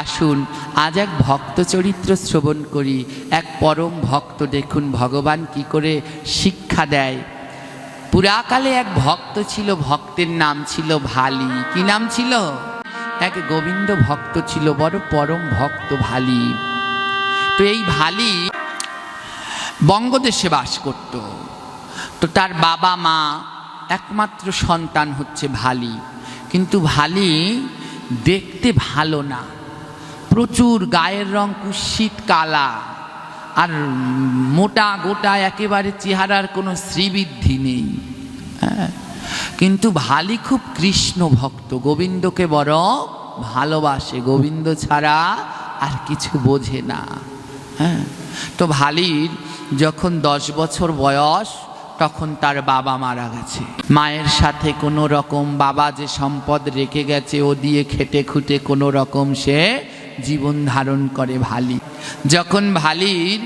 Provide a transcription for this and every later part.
আসুন আজ এক ভক্ত চরিত্র শ্রবণ করি। এক পরম ভক্ত, দেখুন ভগবান কি করে শিক্ষা দেয়। পুরাকালে এক ভক্ত ছিল, ভক্তের নাম ছিল ভালি। কি নাম ছিল? এক গোবিন্দ ভক্ত ছিল, বড় পরম ভক্ত ভালি। তো এই ভালি বঙ্গদেশে বাস করত। তো তার বাবা মা, একমাত্র সন্তান হচ্ছে ভালি। কিন্তু ভালি দেখতে ভালো না, প্রচুর গায়ের রং কুৎসিত কালা, আর মোটা গোটা, একেবারে চেহারার কোনো শ্রীবৃদ্ধি নেই। কিন্তু ভালি খুব কৃষ্ণ ভক্ত, গোবিন্দকে বড় ভালোবাসে, গোবিন্দ ছাড়া আর কিছু বোঝে না। তো ভালির যখন 10 বছর বয়স, তখন তার বাবা মারা গেছে। মায়ের সাথে কোনো রকম, বাবা যে সম্পদ রেখে গেছে ও দিয়ে খেটে খুটে কোনো রকম সে জীবন ধারণ করে ভালি। যখন ভালির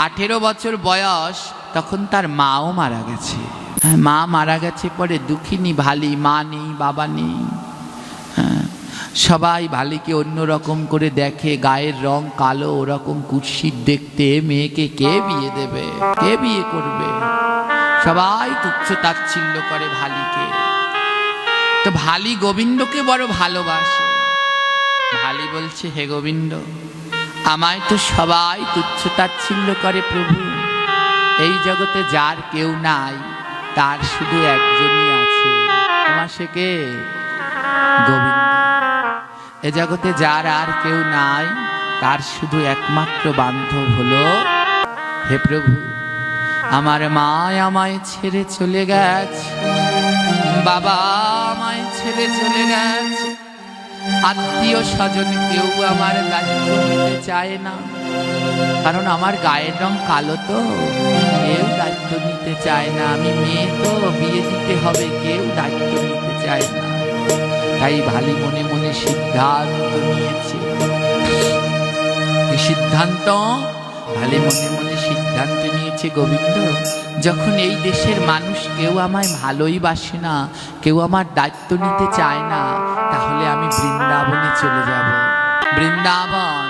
18 বছর বয়স, তখন তার মাও মারা গেছে। মা মারা গেছে পরে দুঃখিনী ভালি, মা নেই, বাবা নেই। সবাই ভালিকে অন্যরকম করে দেখে, গায়ের রং কালো, ওরকম কুৎসিত দেখতে মেয়েকে কে বিয়ে দেবে, কে বিয়ে করবে? সবাই তুচ্ছ তাচ্ছিল্য করে ভালিকে। তো ভালি গোবিন্দকে বড় ভালোবাসে। ভালি বলছে, হে গোবিন্দ, আমায় তো সবাই তুচ্ছ তাচ্ছিল্য করে প্রভু, এই জগতে যার কেউ নাই, তার শুধু একজনই আছে, আমার সে কে? গোবিন্দ। এ জগতে যার আর কেউ নাই, তার শুধু একমাত্র বান্ধব হলো হে প্রভু। আমার মা আমায় ছেড়ে চলে গেছে, বাবা আমায় ছেড়ে চলে গেছে, আত্মীয় স্বজন কেউ আমার দায়িত্ব নিতে চায় না, কারণ আমার গায়ের রং কালো, তো কেউ দায়িত্ব নিতে চায় না। আমি মেয়ে, তো বিয়ে দিতে হবে, কেউ দায়িত্ব নিতে চায় না। তাই ভালি মনে মনে সিদ্ধান্ত নিয়েছে। সিদ্ধান্ত ভালি মনে মনে সিদ্ধান্ত নিয়েছে, গোবিন্দ, যখন এই দেশের মানুষ কেউ আমায় ভালোই বাসে না, কেউ আমার দায়িত্ব নিতে চায় না, তাহলে আমি বৃন্দাবনে চলে যাব। বৃন্দাবন,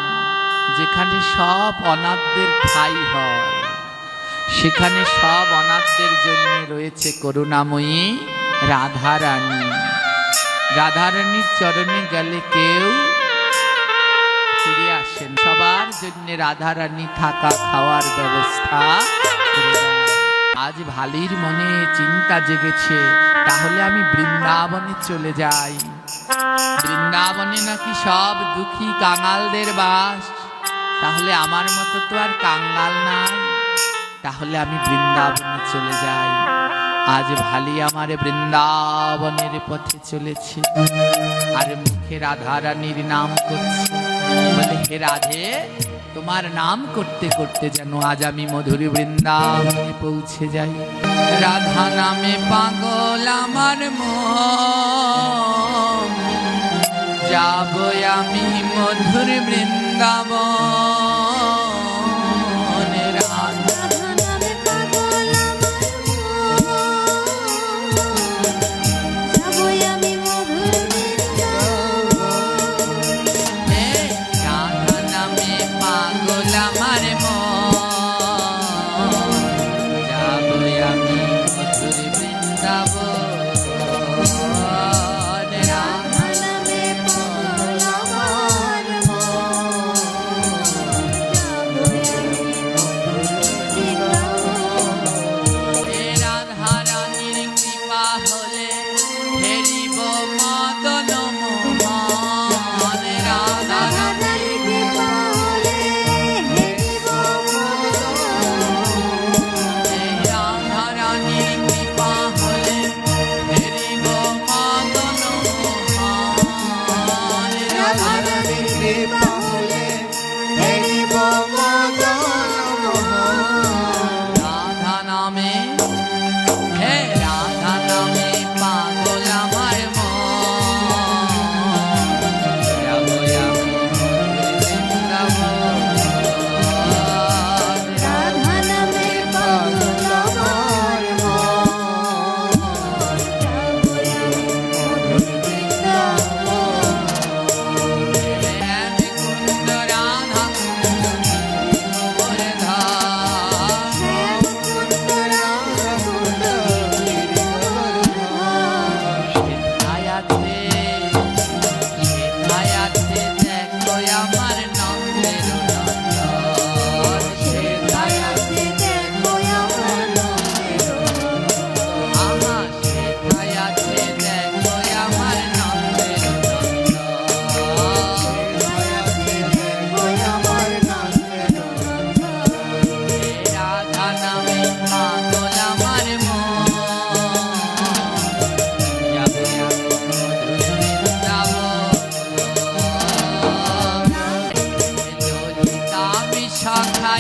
যেখানে সব অনাথদের ঠাঁই হয়, সেখানে সব অনাথদের জন্য রয়েছে করুণাময়ী রাধারানী। রাধারানীর চরণে গেলে কেউ ফিরে আসেন, সবার জন্য রাধারানী থাকা খাওয়ার ব্যবস্থা করে দেয়। আজ ভালির মনে চিন্তা জেগেছে, তাহলে আমি বৃন্দাবনে চলে যাই। বৃন্দাবনে নাকি সব দুঃখী কাঙালদের বাস, তাহলে আমার মতো তো আর কাঙাল নাই, তাহলে আমি বৃন্দাবনে চলে যাই। আজ ভালি আমার বৃন্দাবনের পথে চলেছে, আর মুখে রাধারানীর নাম করছে, বলে, হে রাধে, তোমার নাম করতে করতে যেন আজ আমি মধুর বৃন্দাবনে পৌঁছে যাই। রাধা নামে পাগল আমার মন, যাব আমি মধুর বৃন্দাবন।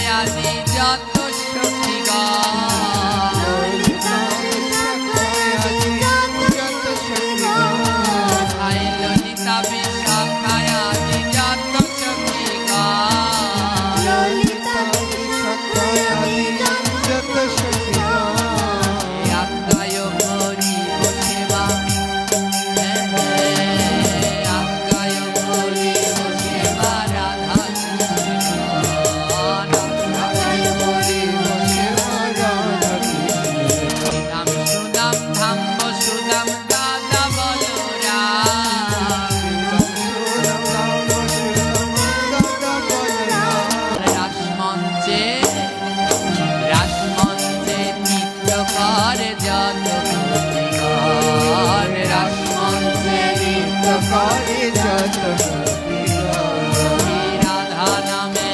শাখায়াদি যত সখীগণ হাই ললিতা বিশাখায়াদি যত সখীগণ আজ্ঞায় করি সেবা আজ্ঞায় করি সেবা রাধা নাম সুদাম ধাম সুদাম দাদা রাসমঞ্চে রাসমঞ্চে নৃত্য করে যত গোপীগণ রাসমঞ্চে নৃত্য করে যত রাধা নামে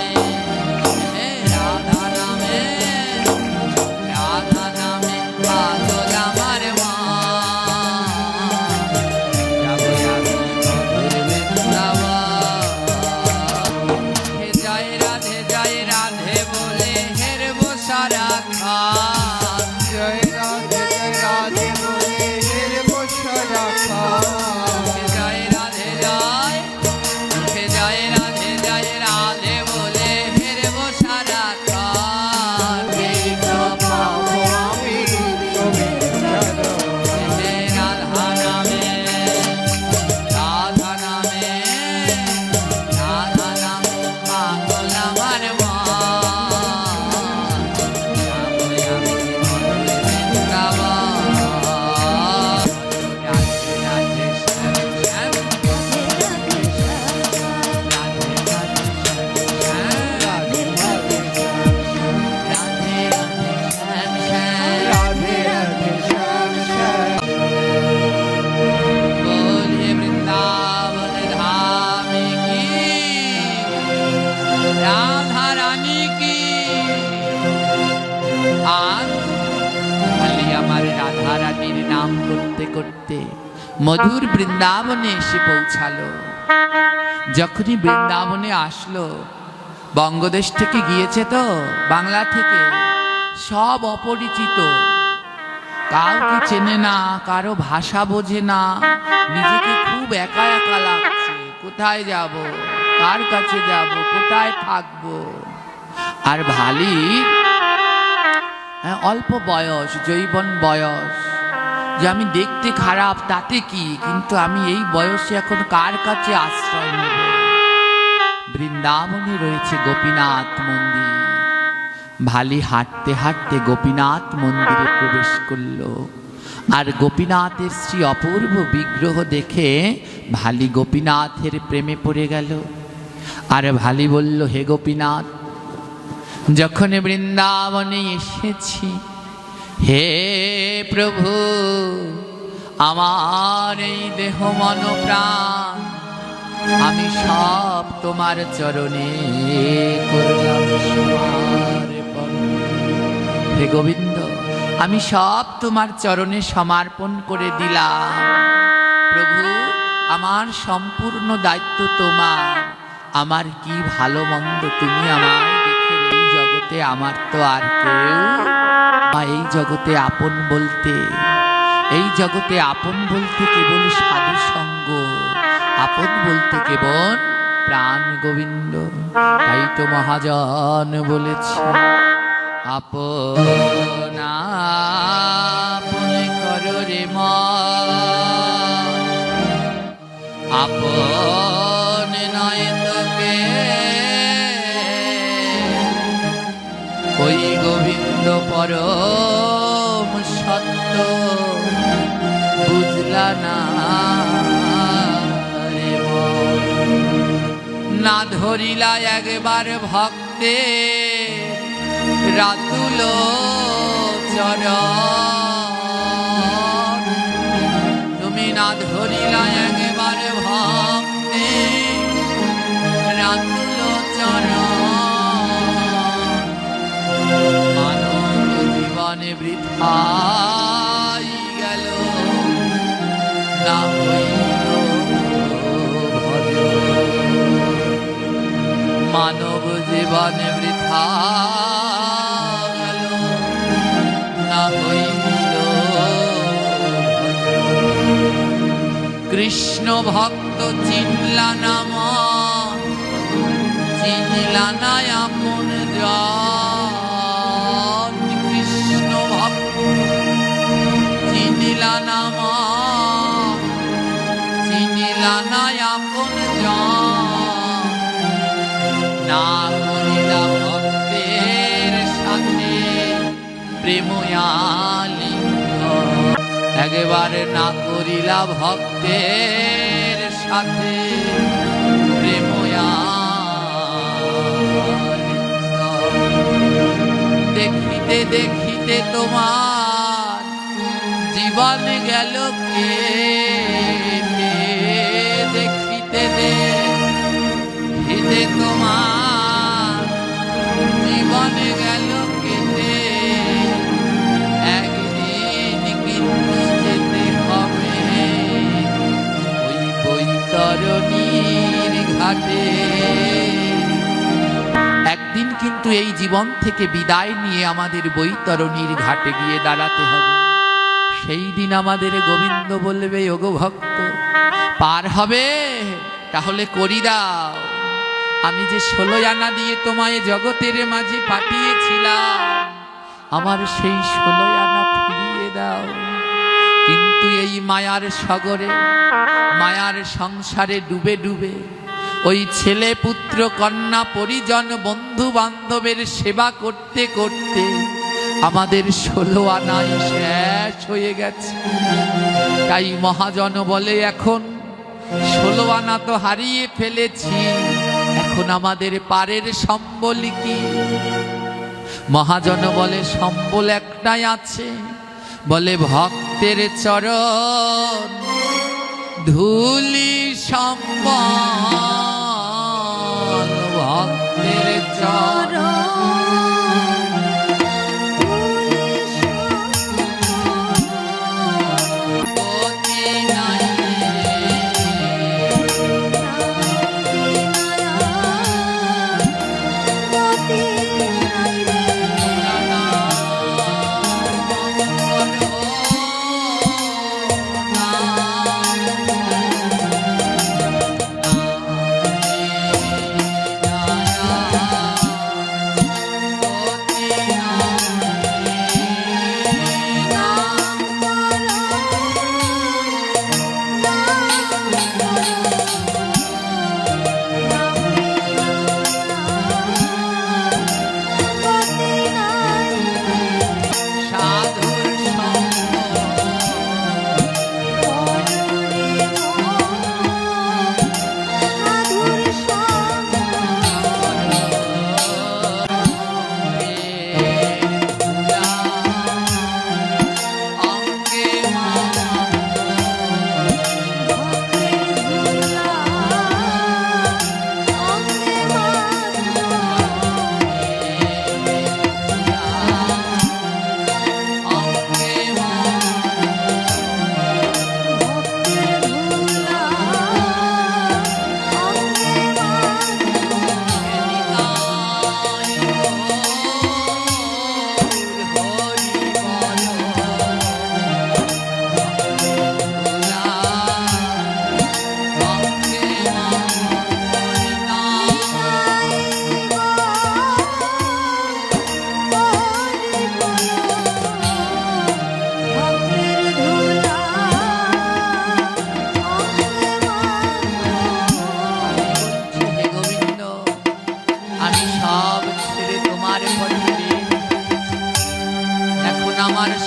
রাধা নামে রাধা নামে পাগল আমার মা যাবো আমি মধুর বৃন্দাবন হে জয় রাধে বলে হেরবো সারাক্ষণ জয় রাধে বলে হেরবো সারাক্ষণ হে জয় রাধে রাধে বলে হেরবো সারাক্ষণ পাবো আমি গোবিন্দ হে রাধা নামে রাধা নামে রাধা নামে পাগল আমার মন যাবো আমি মধুর বৃন্দাবন রাধে রাধে শ্যাম শ্যাম রাধে রাধে শ্যাম শ্যাম রাধে রাধে শ্যাম শ্যাম बोलिए वृंदावन धाम की राधा रानी की आज खाली हमारे राधा रानीर नाम करते करते মধুর বৃন্দাবনে এসে পৌঁছালো যখনই বৃন্দাবনে আসলো বঙ্গদেশ থেকে গিয়েছে তো বাংলা থেকে সব অপরিচিত কাউকে চেনে না কারো ভাষা বোঝে না নিজেকে খুব একা একা লাগছে কোথায় যাব কার কাছে যাব কোথায় থাকবো আর ভালি অল্প বয়স যৌবন বয়স যে আমি দেখতে খারাপ তাতে কি কিন্তু আমি এই বয়সে এখন কার কাছে আশ্রয় নেব বৃন্দাবনে রয়েছে গোপীনাথ মন্দির ভালি হাঁটতে হাঁটতে গোপীনাথ মন্দিরে প্রবেশ করলো আর গোপীনাথের শ্রী অপূর্ব বিগ্রহ দেখে ভালি গোপীনাথের প্রেমে পড়ে গেল আর ভালি বলল হে গোপীনাথ যখন বৃন্দাবনে এসেছি হে প্রভু আমার এই দেহ মন প্রাণ আমি সব তোমার চরণে করলাম সমর্পণ হে গোবিন্দ আমি সব তোমার চরণে সমর্পণ করে দিলাম প্রভু আমার সম্পূর্ণ দায়িত্ব তোমার আমার কি ভালো মন্দ তুমি আমায় দেখে এই জগতে আমার তো আর কেউ এই জগতে আপন বলতে কেবল সাধু সঙ্গ আপন বলতে কেবল প্রাণ গোবিন্দ তাই তো মহাজন বলেছে আপনা আপনে করো রে মন আপন নয় তোকে ওই গোবিন্দ পরম সত্য বুঝলা না রে মন না ধরিলা একবার ভক্তে রাতুল চরণ তুমি না ধরিলা একবার ভক্তে রাতুল চরণ মানব জীবনে বৃথাই গেল না হইল ভজন মানব জীবন বৃথা গেল, না হইল কৃষ্ণ ভক্ত চিনলা না মন, চিনলা না আপন জন। কৃষ্ণ ভক্ত চিনলা না মন, চিনলা না আপন জন। না করিলা ভক্তের সাথে প্রেময়ালিঙ্গ, একবারে না করিলা ভক্তের সাথে প্রেময়ালিঙ্গ। দেখিতে দেখিতে তোমার জীবন গেল কেটে, দেখিতে দেখিতে তোমার জীবন গেল কেটে। একদিন কিন্তু যেতে হবে ওই বৈতরণীর ঘাটে। একদিন কিন্তু এই জীবন থেকে বিদায় নিয়ে আমাদের বৈতরণীর ঘাটে গিয়ে দাঁড়াতে হবে। সেই দিন আমাদের গোবিন্দ বলবে, ওগো ভক্ত পার হবে, তাহলে করি দাও। আমি যে 16 আনা দিয়ে তোমায় জগতের মাঝে পাঠিয়েছিলাম, আমার সেই 16 আনা ফিরিয়ে দাও। কিন্তু এই মায়ার সাগরে, মায়ার সংসারে ডুবে ডুবে ওই ছেলে পুত্র কন্যা পরিজন বন্ধু বান্ধবের সেবা করতে করতে আমাদের 16 আনাই শেষ হয়ে গেছে। তাই মহাজন বলে, এখন 16 আনা তো হারিয়ে ফেলেছি, এখন আমাদের পারের সম্বল কি? মহাজন বলে, সম্বল একটাই আছে, বলে ভক্তের চরণ ধুলি সম্বল। ভক্তের চরণ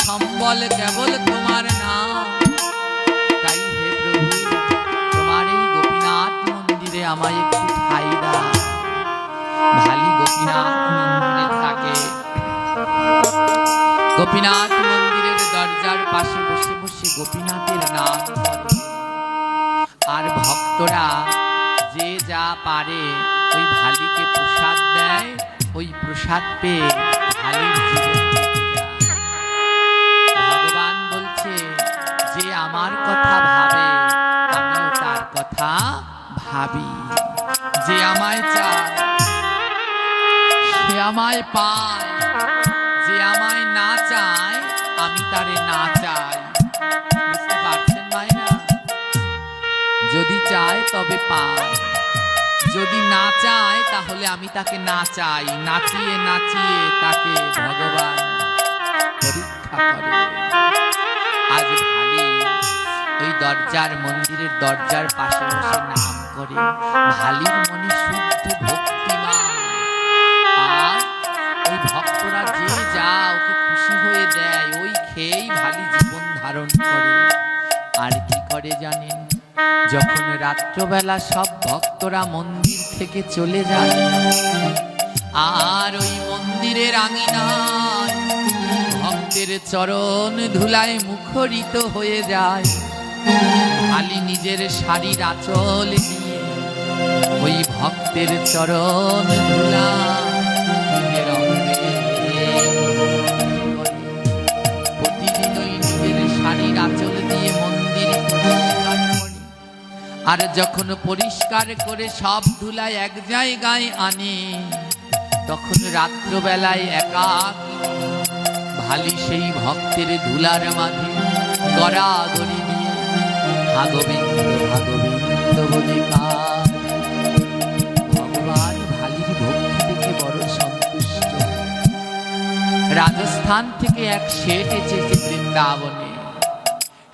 সম্বল কেবল তোমার নাম। তাই হে প্রভু, তোমার এই গোপীনাথ মন্দিরে আমায় একটু ঠাঁই দাও। ভালি গোপীনাথ মন্দিরে থাকে, গোপীনাথ মন্দিরের দরজার পাশে বসে বসে গোপীনাথের নাম ধরে। আর ভক্তরা যে যা পারে ওই ভালিকে প্রসাদ দেয়, ওই প্রসাদ পেয়ে ভালির জীবন থেকে যায়। ভগবান বলছে, যে আমার কথা ভাবে আমিও তার কথা ভাবি, যে আমায় চায় আমায় পায়, যে আমায় না চায় আমি তারে না চাই। বুঝতে পারছেন মায়েরা? যদি চায় তবে পায়, যদি না চায় তাহলে আমি তাকে না চাই। নাচিয়ে নাচিয়ে তাকে ভগবান পরীক্ষা করে। আজ ভালি ওই দরজার, মন্দিরের দরজার পাশে বসে নাম করে। ভালির মনে শুদ্ধ ভক্তিমান, আর ওই ভক্তরা যে যা ওকে খুশি হয়ে দেয় ওই খেয়েই ভালি জীবন ধারণ করে। আর কি করে জানেন? যখন রাত্রবেলা সব ভক্তরা মন্দির থেকে চলে যায়, আর ওই মন্দিরের আঙিনায় ভক্তের চরণ ধুলায় মুখরিত হয়ে যায়, ভালি নিজের শাড়ির আঁচল দিয়ে ওই ভক্তের চরণ ধুলা নিজের অঙ্গে প্রতিদিন ওই নিজের শাড়ির আঁচল দিয়ে মন্দির পরিষ্কার করে। আর যখন পরিষ্কার করে সব ধুলা এক জায়গায় আনে, তখন রাত্রবেলায় একাকী ভালি সেই ভক্তের ধুলার মাঝে গড়াগড়ি দিয়ে হা গোবিন্দ হা গোবিন্দ বলে কাঁদে। ভগবান ভালির ভক্তি দেখে বড় সন্তুষ্ট। রাজস্থান থেকে এক শেঠ এসেছে বৃন্দাবনে।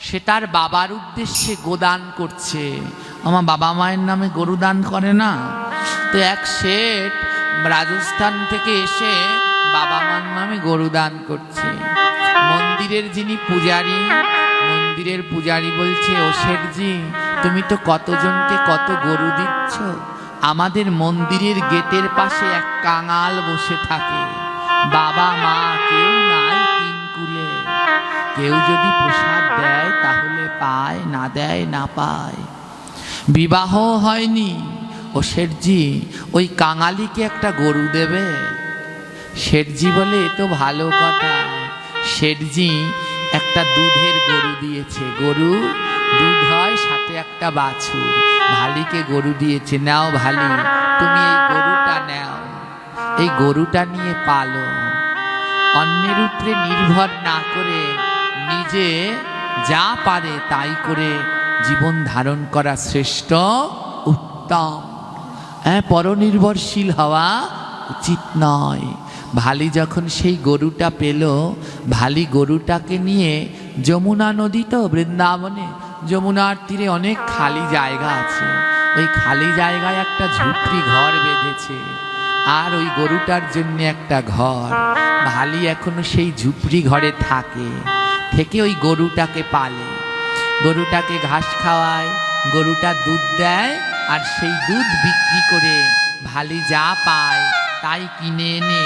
সে তার বাবার উদ্দেশ্যে গোদান করছে। আমার বাবা মায়ের নামে গরু দান করে না? তো এক শেঠ রাজস্থান থেকে এসে বাবা মার নামে গরু দান করছে। মন্দিরের যিনি পূজারী, মন্দিরের পূজারী বলছে, ও শেঠজি, তুমি তো কতজনকে কত গরু দিচ্ছ, আমাদের মন্দিরের গেটের পাশে এক কাঙাল বসে থাকে, বাবা মা কেউ নাই তিন কুলে, কেউ যদি প্রসাদ দেয় তাহলে পায়, না দেয় না পায়। বিবাহ হয়নি, ও শেঠজি ওই কাঙালিকে একটা গরু দেবে। শেঠজি বলে, এ তো ভালো কথা। শেঠজি একটা দুধের গরু দিয়েছে, গরু দুধ হয়, সাথে একটা বাছুর। ভালিকে গরু দিয়েছে, নাও ভালি তুমি এই গরুটা নাও, এই গরুটা নিয়ে পালো। অন্যের উপরে নির্ভর না করে নিজে যা পারে তাই করে জীবন ধারণ করা শ্রেষ্ঠ, উত্তম। পরনির্ভরশীল হওয়া উচিত নয়। ভালি যখন সেই গরুটা পেল, ভালি গরুটাকে নিয়ে যমুনা নদী তো বৃন্দাবনে, যমুনার তীরে অনেক খালি জায়গা আছে, ওই খালি জায়গায় একটা ঝুপড়ি ঘর বেঁধেছে, আর ওই গরুটার জন্য একটা ঘর। ভালি এখনো সেই ঝুপড়ি ঘরে থাকে, থেকে ওই গরুটাকে পালে, গরুটাকে ঘাস খাওয়ায়, গরুটা দুধ দেয়, আর সেই দুধ বিক্রি করে ভালি যা পায় তাই কিনে এনে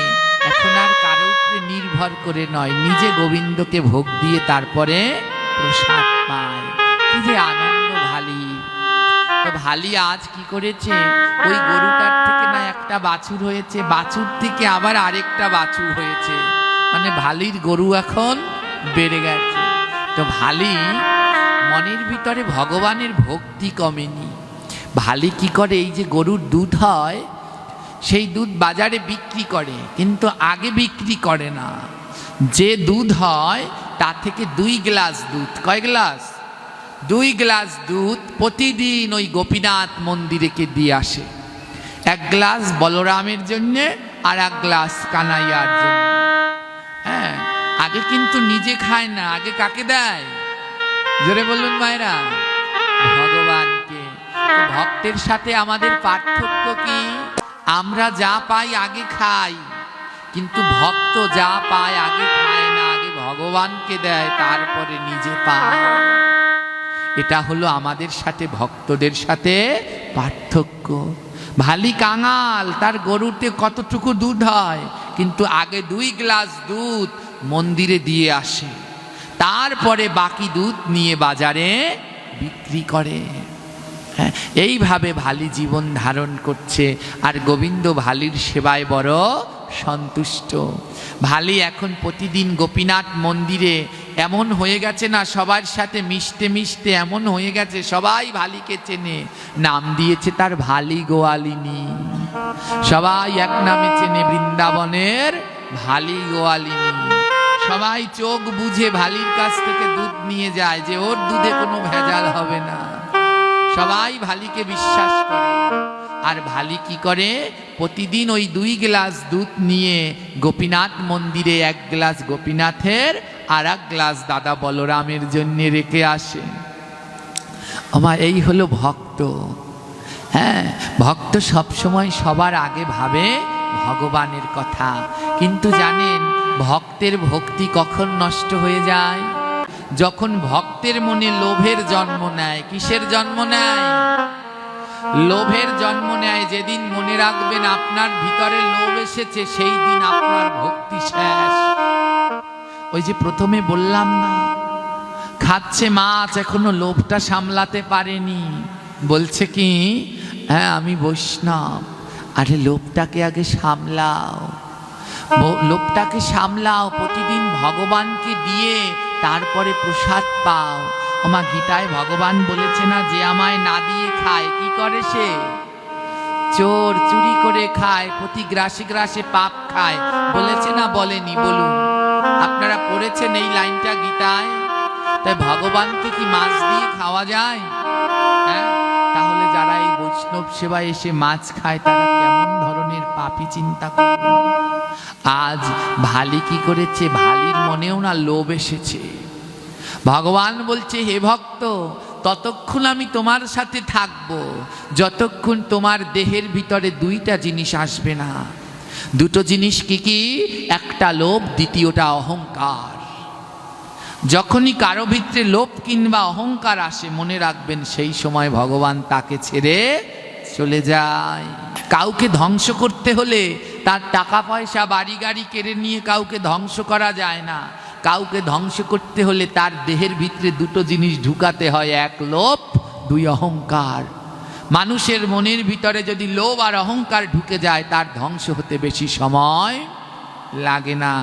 এখন আর কারো উপরে নির্ভর করে নয়, নিজে গোবিন্দকে ভোগ দিয়ে তারপরে প্রসাদ পায়। কি যে আনন্দ ভালি। তো ভালি আজ কি করেছে, ওই গরুটার থেকে না একটা বাছুর হয়েছে, বাছুর থেকে আবার আরেকটা বাছুর হয়েছে, মানে ভালির গরু এখন বেড়ে গেছে। তো ভালি মনের ভিতরে ভগবানের ভক্তি কমেনি। ভালি কি করে, এই যে গরুর দুধ হয় সেই দুধ বাজারে বিক্রি করে, কিন্তু আগে বিক্রি করে না। যে দুধ হয় তা থেকে 2 গ্লাস দুধ, কয় গ্লাস? 2 গ্লাস দুধ প্রতিদিন ওই গোপীনাথ মন্দিরেকে দিয়ে আসে। 1 গ্লাস বলরামের জন্যে আর 1 গ্লাস কানাইয়ার জন্য। হ্যাঁ, আগে কিন্তু নিজে খায় না, আগে কাকে দেয়? জোরে বলুন মায়েরা, ভগবানকে। ভক্তের সাথে আমাদের পার্থক্য কি? আমরা যা পাই আগে খাই, কিন্তু ভক্ত যা পায় আগে খায় না, আগে ভগবানকে দেয়, তারপরে নিজে পায়। এটা হলো আমাদের সাথে ভক্তদের সাথে পার্থক্য। ভালি কাঙাল, তার গরুতে কতটুকু দুধ হয়, কিন্তু আগে 2 গ্লাস দুধ মন্দিরে দিয়ে আসে, তারপরে বাকি দুধ নিয়ে বাজারে বিক্রি করে। এইভাবে ভালি জীবন ধারণ করছে, আর গোবিন্দ ভালির সেবায় বড় সন্তুষ্ট। ভালি এখন প্রতিদিন গোপীনাথ মন্দিরে এমন হয়ে গেছে না, সবার সাথে মিশতে মিশতে এমন হয়ে গেছে সবাই ভালিকে চেনে, নাম দিয়েছে তার ভালি গোয়ালিনী। সবাই এক নামে চেনে, বৃন্দাবনের ভালি গোয়ালিনী। সবাই চোখ বুঝে ভালির কাছ থেকে দুধ নিয়ে যায় যে ওর দুধে কোনো ভেজাল হবে না। সবাই ভালিকে বিশ্বাস করে। আর ভালি কি করে, প্রতিদিন ওই 2 গ্লাস দুধ নিয়ে গোপীনাথ মন্দিরে 1 গ্লাস গোপীনাথের আর 1 গ্লাস দাদা বলরামের জন্য রেখে আসে। আমার এই হলো ভক্ত। হ্যাঁ, ভক্ত সবসময় সবার আগে ভাবে ভগবানের কথা। কিন্তু জানেন ভক্তের ভক্তি কখন নষ্ট হয়ে যায়? যখন ভক্তের মনে লোভের জন্ম নেয়। কিসের জন্ম নেয়? লোভের জন্ম নেয়। যেদিন মনে রাখবেন আপনার ভিতরে লোভ এসেছে, সেই দিন আপনার ভক্তি শেষ। ওই যে প্রথমে বললাম না, খাচ্ছে মাছ, এখনো লোভটা সামলাতে পারেনি। বলছে কি, হ্যাঁ আমি বৈষ্ণব। আরে লোভটাকে আগে সামলাও, লোভটাকে সামলাও। প্রতিদিন ভগবানকে দিয়ে তারপরে প্রসাদ পাও। আমার গীতায় ভগবান বলেছে না, যে আমায় না দিয়ে খায় কি করে সে? চোর, চুরি করে খায়, প্রতি গ্রাসে গ্রাসে পাপ খায়। বলেছে না বলেনি? বলুন, আপনারা পড়েছেন এই লাইনটা গীতায়? তাই ভগবানকে কি মাছ দিয়ে খাওয়া যায়? হ্যাঁ, তাহলে যারা এই বৈষ্ণব সেবায় এসে মাছ খায় তারা কেমন ধরনের পাপী চিন্তা করবে। আজ ভালি কি করেছে? ভালির মনেও না লোভ এসেছে। ভগবান বলছে, হে ভক্ত, ততক্ষণ আমি তোমার সাথে থাকব যতক্ষণ তোমার দেহের ভিতরে 2টা জিনিস আসবে না। 2টো জিনিস কি কি? একটা লোভ, দ্বিতীয়টা অহংকার। যখনই কারো ভিতরে লোভ কিংবা অহংকার আসে, মনে রাখবেন সেই সময় ভগবান তাকে ছেড়ে চলে যায়। কাউকে ধ্বংস করতে হলে তার টাকা পয়সা বাড়ি গাড়ি কেড়ে নিয়ে কাউকে ধ্বংস করা যায় না। কাউকে ধ্বংস করতে হলে তার দেহের ভিতরে 2টো জিনিস ঢুকাতে হয়, 1 লোভ, 2 অহংকার। মানুষের মনের ভিতরে যদি লোভ আর অহংকার ঢুকে যায়, তার ধ্বংস হতে বেশি সময় লাগে না।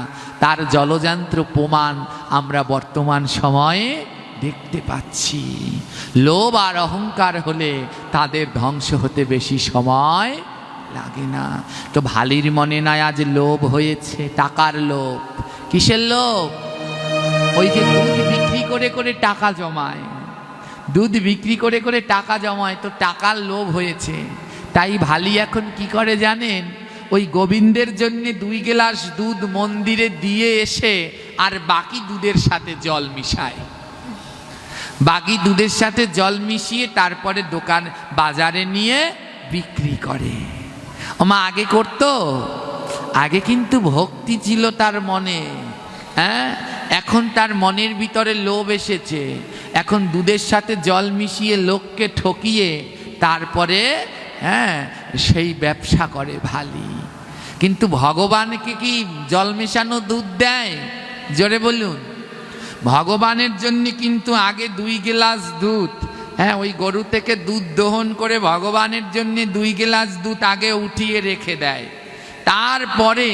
তার জলযন্ত্র প্রমাণ আমরা বর্তমান সময়ে দেখতে পাচ্ছি। লোভ আর অহংকার হলে তাদের ধ্বংস হতে বেশি সময় লাগে না। তো ভালির মনে নাই আজ লোভ হয়েছে, টাকার লোভ। কিসের লোভ? ওই যে দুধ বিক্রি করে করে টাকা জমায়, দুধ বিক্রি করে করে টাকা জমায়, তো টাকার লোভ হয়েছে। তাই ভালি এখন কি করে জানেন? ওই গোবিন্দের জন্য 2 গ্লাস দুধ মন্দিরে দিয়ে এসে আর বাকি দুধের সাথে জল মিশায়। বাকি দুধের সাথে জল মিশিয়ে তারপরে দোকান বাজারে নিয়ে বিক্রি করে। ওমা আগে করতো? আগে কিন্তু ভক্তি ছিল তার মনে। হ্যাঁ, এখন তার মনের ভিতরে লোভ এসেছে। এখন দুধের সাথে জল মিশিয়ে লোককে ঠকিয়ে তারপরে হ্যাঁ সেই ব্যবসা করে ভালি। কিন্তু ভগবানকে কি জল মেশানো দুধ দেয়? জোরে বলুন। ভগবানের জন্য কিন্তু আগে 2 গ্লাস দুধ, হ্যাঁ ওই গরু থেকে দুধ দহন করে ভগবানের জন্য 2 গ্লাস দুধ আগে উঠিয়ে রেখে দেয়। তারপরে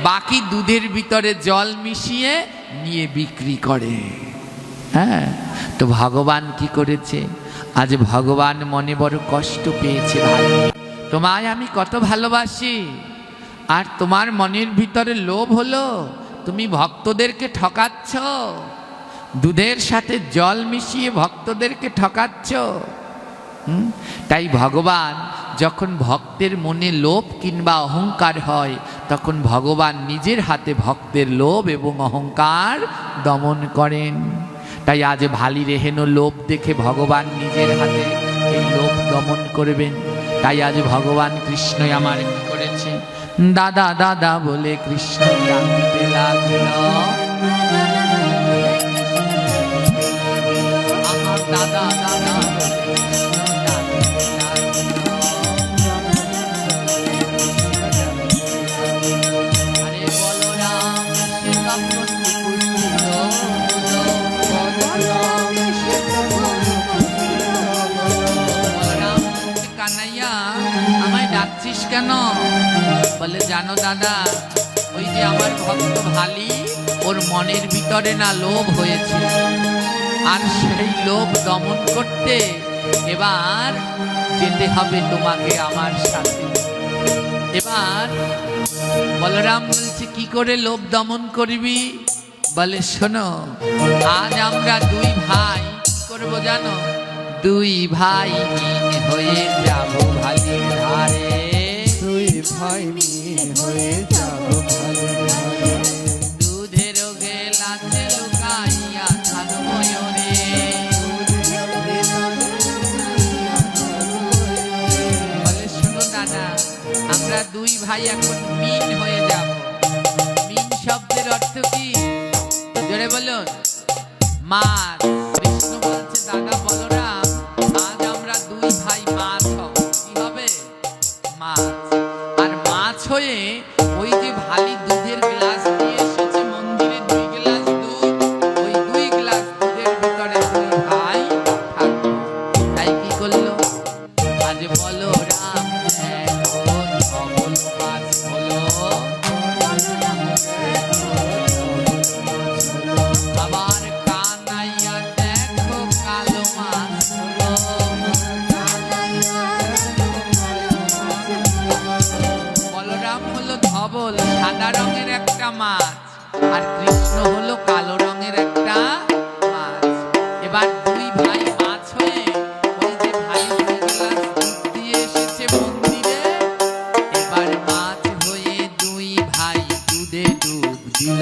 বাকি দুধের ভিতরে জল মিশিয়ে নিয়ে বিক্রি করে। হ্যাঁ, তো ভগবান কি করেছে? আজ ভগবান মনে বড় কষ্ট পেয়েছে। ভাই, তোমায় আমি কত ভালোবাসি, আর তোমার মনের ভিতরে লোভ হলো, তুমি ভক্তদেরকে ঠকাচ্ছ, দুধের সাথে জল মিশিয়ে ভক্তদেরকে ঠকাচ্ছ। তাই ভগবান যখন ভক্তের মনে লোভ কিংবা অহংকার হয়, তখন ভগবান নিজের হাতে ভক্তের লোভ এবং অহংকার দমন করেন। তাই আজ ভালির এহেন লোভ দেখে ভগবান নিজের হাতে এই লোভ দমন করবেন। তাই আজ ভগবান কৃষ্ণ আমার কি করেছে? দাদা দাদা বলে কৃষ্ণ ডাকতে লাগল। আমার দাদা দাদা কানাইয়া, আমায় ডাকছিস কেন? বলে জানো দাদা, ওই যে আমার ভক্ত ভালি, ওর মনের ভিতরে না লোভ হয়েছে, আর সেই লোভ দমন করতে এবার যেতে হবে তোমাকে আমার সাথে। এবার বলরাম বলছে কি করে লোভ দমন করবি? বলে শোনো, আজ আমরা দুই ভাই কি করবো জানো? দুই ভাই মিল হয়ে যাব ভালির ধারে। দুই ভাই মিল হয়ে যাব ভালির ধারে। দুধের গেলাসে লুকাইয়া থাকবো রে। বলে শোনো দাদা, আমরা দুই ভাই এখন মিল হয়ে যাব। মিল শব্দের অর্থ কি? জোরে বলুন। মাছ। কৃষ্ণ বলছে দাদা বলরাম, আজ আমরা দুই ভাই মাছ হব। কি হবে? মাছ। আর মাছ হয়ে ওই যে ভালি দুধের গ্লাস নিয়ে এসেছে মন্দিরে, 2 গ্লাস দুধ, ওই 2 গ্লাস দুধের ভিতরে দুই ভাই থাকবে। তাই কি করলো? আজ বলরাম এখন ধবল মাছ হলো, আবার কানাইয়া দেখো কালো মাছ হলো। বলরাম হলো ধবল সাদা রঙের একটা মাছ, আর কৃষ্ণ হলো কালো রঙের একটা মাছ। এবার দুই ভাই মাছ হয়ে ওই যে ভাই 2 গ্লাস দুধ দিয়ে এসেছে মন্দিরে, এবার মাছ হয়ে দুই ভাই দুধে ডুব দিল।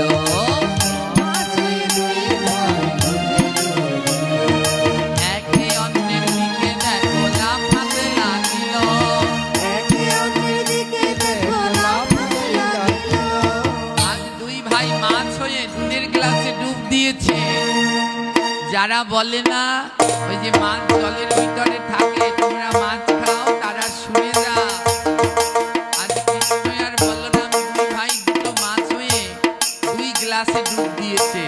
একে অন্যের দিকে দেখো লাফাতে লাগিল। আজ দুই ভাই মাছ হয়ে দুধের গ্লাসে ডুব দিয়েছে। যারা বলে না ওই যে মাছ জলের ভিতরে থাকে, তোমরা মাছ খাও, তারা শুনে যা। আজ কৃষ্ণ আর বলরাম দুই ভাই দুটো মাছ হয়ে 2 গ্লাসে ডুব দিয়েছে।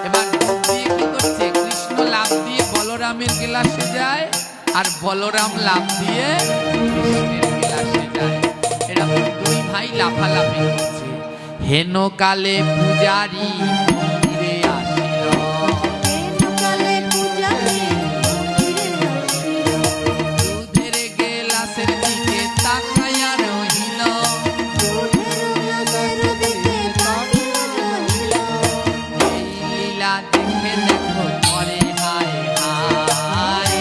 এবার ডুব দিয়ে কি করছে? কৃষ্ণ লাফ দিয়ে বলরামের গ্লাসে যায়, আর বলরাম লাফ দিয়ে কৃষ্ণের গ্লাসে যায়। এরকম দুই ভাই লাফালাফি করছে। হেন কালে পূজারি মন্দিরে আসিল। দুধের গেলাসের দিকে তাকাইয়া রহিল। এই লীলা দেখে দেখো করে হায় হায়।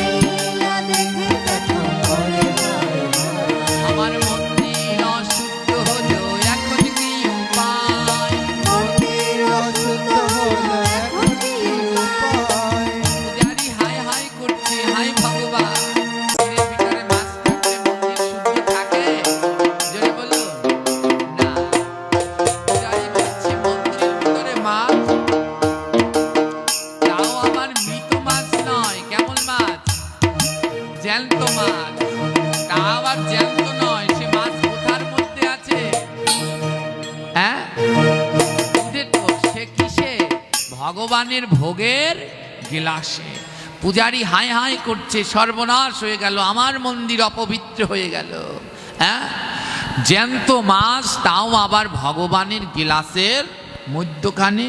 আমার মন্দির অশুদ্ধ হলো, এখন কি উপায়? পূজারি হায় হায় করছে, হায় ভগবান, এর ভিতরে মাছ থাকলে মন্দির শুদ্ধ থাকে? জোরে বলুন না। পূজারি বলছে মন্দিরের ভিতরে মাছ, তাও আবার মৃত মাছ নয়। কেমন মাছ? জ্যান্ত মাছ। তা আবার জ্যান্ত নয়, সে মাছ কোথার মধ্যে আছে? হ্যাঁ, দুধে তো। সে কিসে? ভগবানের ভোগের গিলাসে। পূজারি হায় হায় করছে, সর্বনাশ হয়ে গেল, আমার মন্দির অপবিত্র হয়ে গেল। হ্যাঁ, জ্যান্ত মাছ, তাও আবার ভগবানের গিলাসের মধ্যখানে।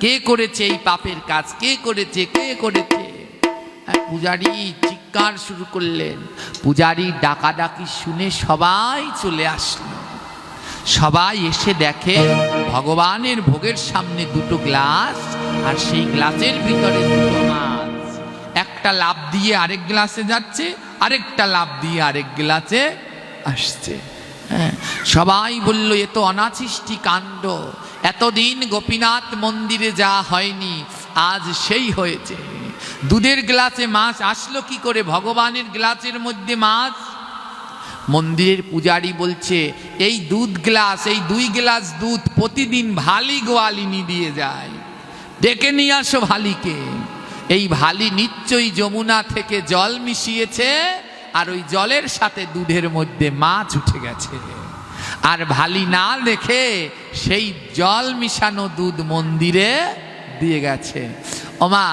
কে করেছে এই পাপের কাজ? কে করেছে? কে করেছে? হ্যাঁ, পূজারি চিৎকার শুরু করলেন। পূজারি ডাকাডাকি শুনে সবাই চলে আসলো। সবাই এসে দেখে ভগবানের ভোগের সামনে 2 গ্লাস, আর সেই গ্লাসের ভিতরে 2 মাছ। একটা লাফ দিয়ে আরেক গ্লাসে যাচ্ছে, আরেকটা লাফ দিয়ে আরেক গ্লাসে আসছে। হ্যাঁ, সবাই বলল এ তো অনাছিষ্টি কাণ্ড। এতদিন গোপীনাথ মন্দিরে যা হয়নি, আজ সেই হয়েছে। দুধের গ্লাসে মাছ আসলো কি করে? ভগবানের গ্লাসের মধ্যে মাছ। মন্দিরের পূজারি বলছে এই দুধ গ্লাস, এই 2 গ্লাস দুধ প্রতিদিন ভালি গোয়ালিনী দিয়ে যায়, ডেকে নিয়ে আসো ভালিকে। এই ভালি নিশ্চয়ই যমুনা থেকে জল মিশিয়েছে, আর ওই জলের সাথে দুধের মধ্যে মাছ উঠে গেছে। আর ভালি না দেখে সেই জল মিশানো দুধ মন্দিরে দিয়ে গেছে। ওমা,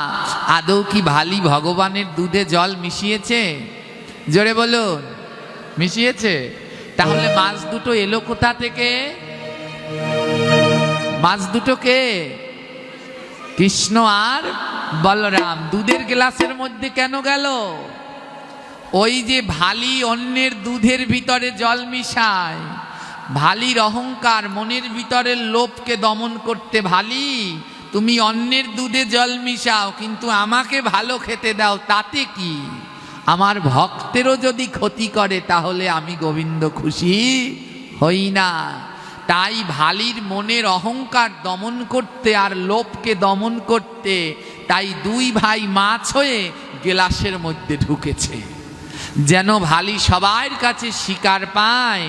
আদৌ কি ভালি ভগবানের দুধে জল মিশিয়েছে? জোরে বলুন, মিশিয়েছে? তাহলে মাছ দুটো এলো কোথা থেকে? মাছ দুটো কে? কৃষ্ণ আর বলরাম। দুধের গ্লাসের মধ্যে কেন গেল? ওই যে ভালি অন্যের দুধের ভিতরে জল মিশায়, ভালির অহংকার, মনের ভিতরের লোভকে দমন করতে, ভালি তুমি অন্যের দুধে জল মিশাও কিন্তু আমাকে ভালো খেতে দাও, তাতে কি? আমার ভক্তেরও যদি ক্ষতি করে তাহলে আমি গোবিন্দ খুশি হই না। তাই ভালির মনের অহংকার দমন করতে আর লোভকে দমন করতে তাই দুই ভাই মাছ হয়ে গ্লাসের মধ্যে ঢুকেছে, যেন ভালি সবার কাছে স্বীকার পায়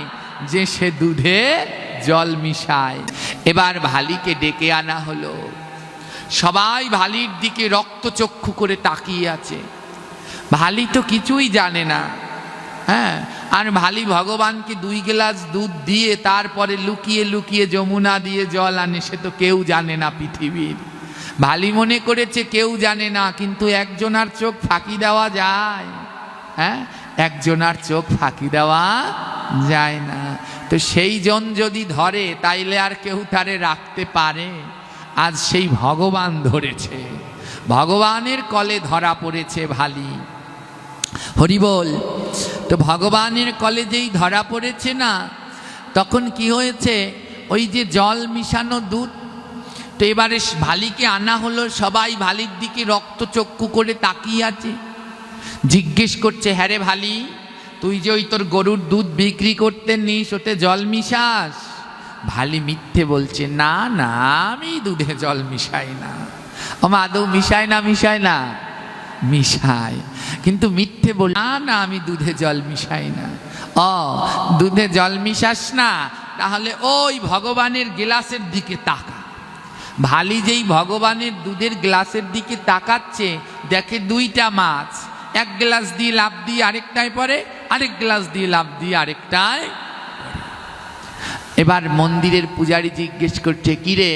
যে সে দুধে জল মিশায়। এবার ভালিকে ডেকে আনা হলো। সবাই ভালির দিকে রক্তচক্ষু করে তাকিয়ে আছে। ভালি তো কিছুই জানে না, হ্যাঁ। আর ভালি ভগবানকে 2 গ্লাস দুধ দিয়ে তারপরে লুকিয়ে লুকিয়ে যমুনা দিয়ে জল আনে, সে তো কেউ জানে না পৃথিবীর। ভালি মনে করেছে কেউ জানে না, কিন্তু একজনার চোখ ফাঁকি দেওয়া যায়? হ্যাঁ, একজনার চোখ ফাঁকি দেওয়া যায় না। তো সেই জন যদি ধরে তাইলে আর কেউ তারে রাখতে পারে? আজ সেই ভগবান ধরেছে, ভগবানের কলে ধরা পড়েছে ভালি। হরি বল। তো ভগবানের কলে যেই ধরা পড়েছে না, তখন কি হয়েছে? ওই যে জল মিশানো দুধ, তো এবারে ভালিকে আনা হলো। সবাই ভালির দিকে রক্তচক্ষু করে তাকিয়ে আছে, জিজ্ঞেস করছে, হ্যাঁ রে ভালি, তুই যে ওই তোর গরুর দুধ বিক্রি করতে নিস, ওতে জল মিশাস? ভালি মিথ্যে বলছে, না না, আমি দুধে জল মিশাই না। আমার আদৌ মিশায় না? মিশায় না? মিশায়, কিন্তু মিথ্যে বল, না না, আমি দুধে জল মিশাই না। ও, দুধে জল মিশাস না? তাহলে ওই ভগবানের গ্লাসের দিকে তাকা। ভালি যেই ভগবানের দুধের গ্লাসের দিকে তাকাচ্ছে, দেখে 2টা মাছ, এক গ্লাস দিয়ে লাফ দিয়ে আরেকটায় পড়ে, আরেক গ্লাস দিয়ে লাফ দিয়ে আরেকটায়। এবার মন্দিরের পূজারী জিজ্ঞেস করছে, কিরে,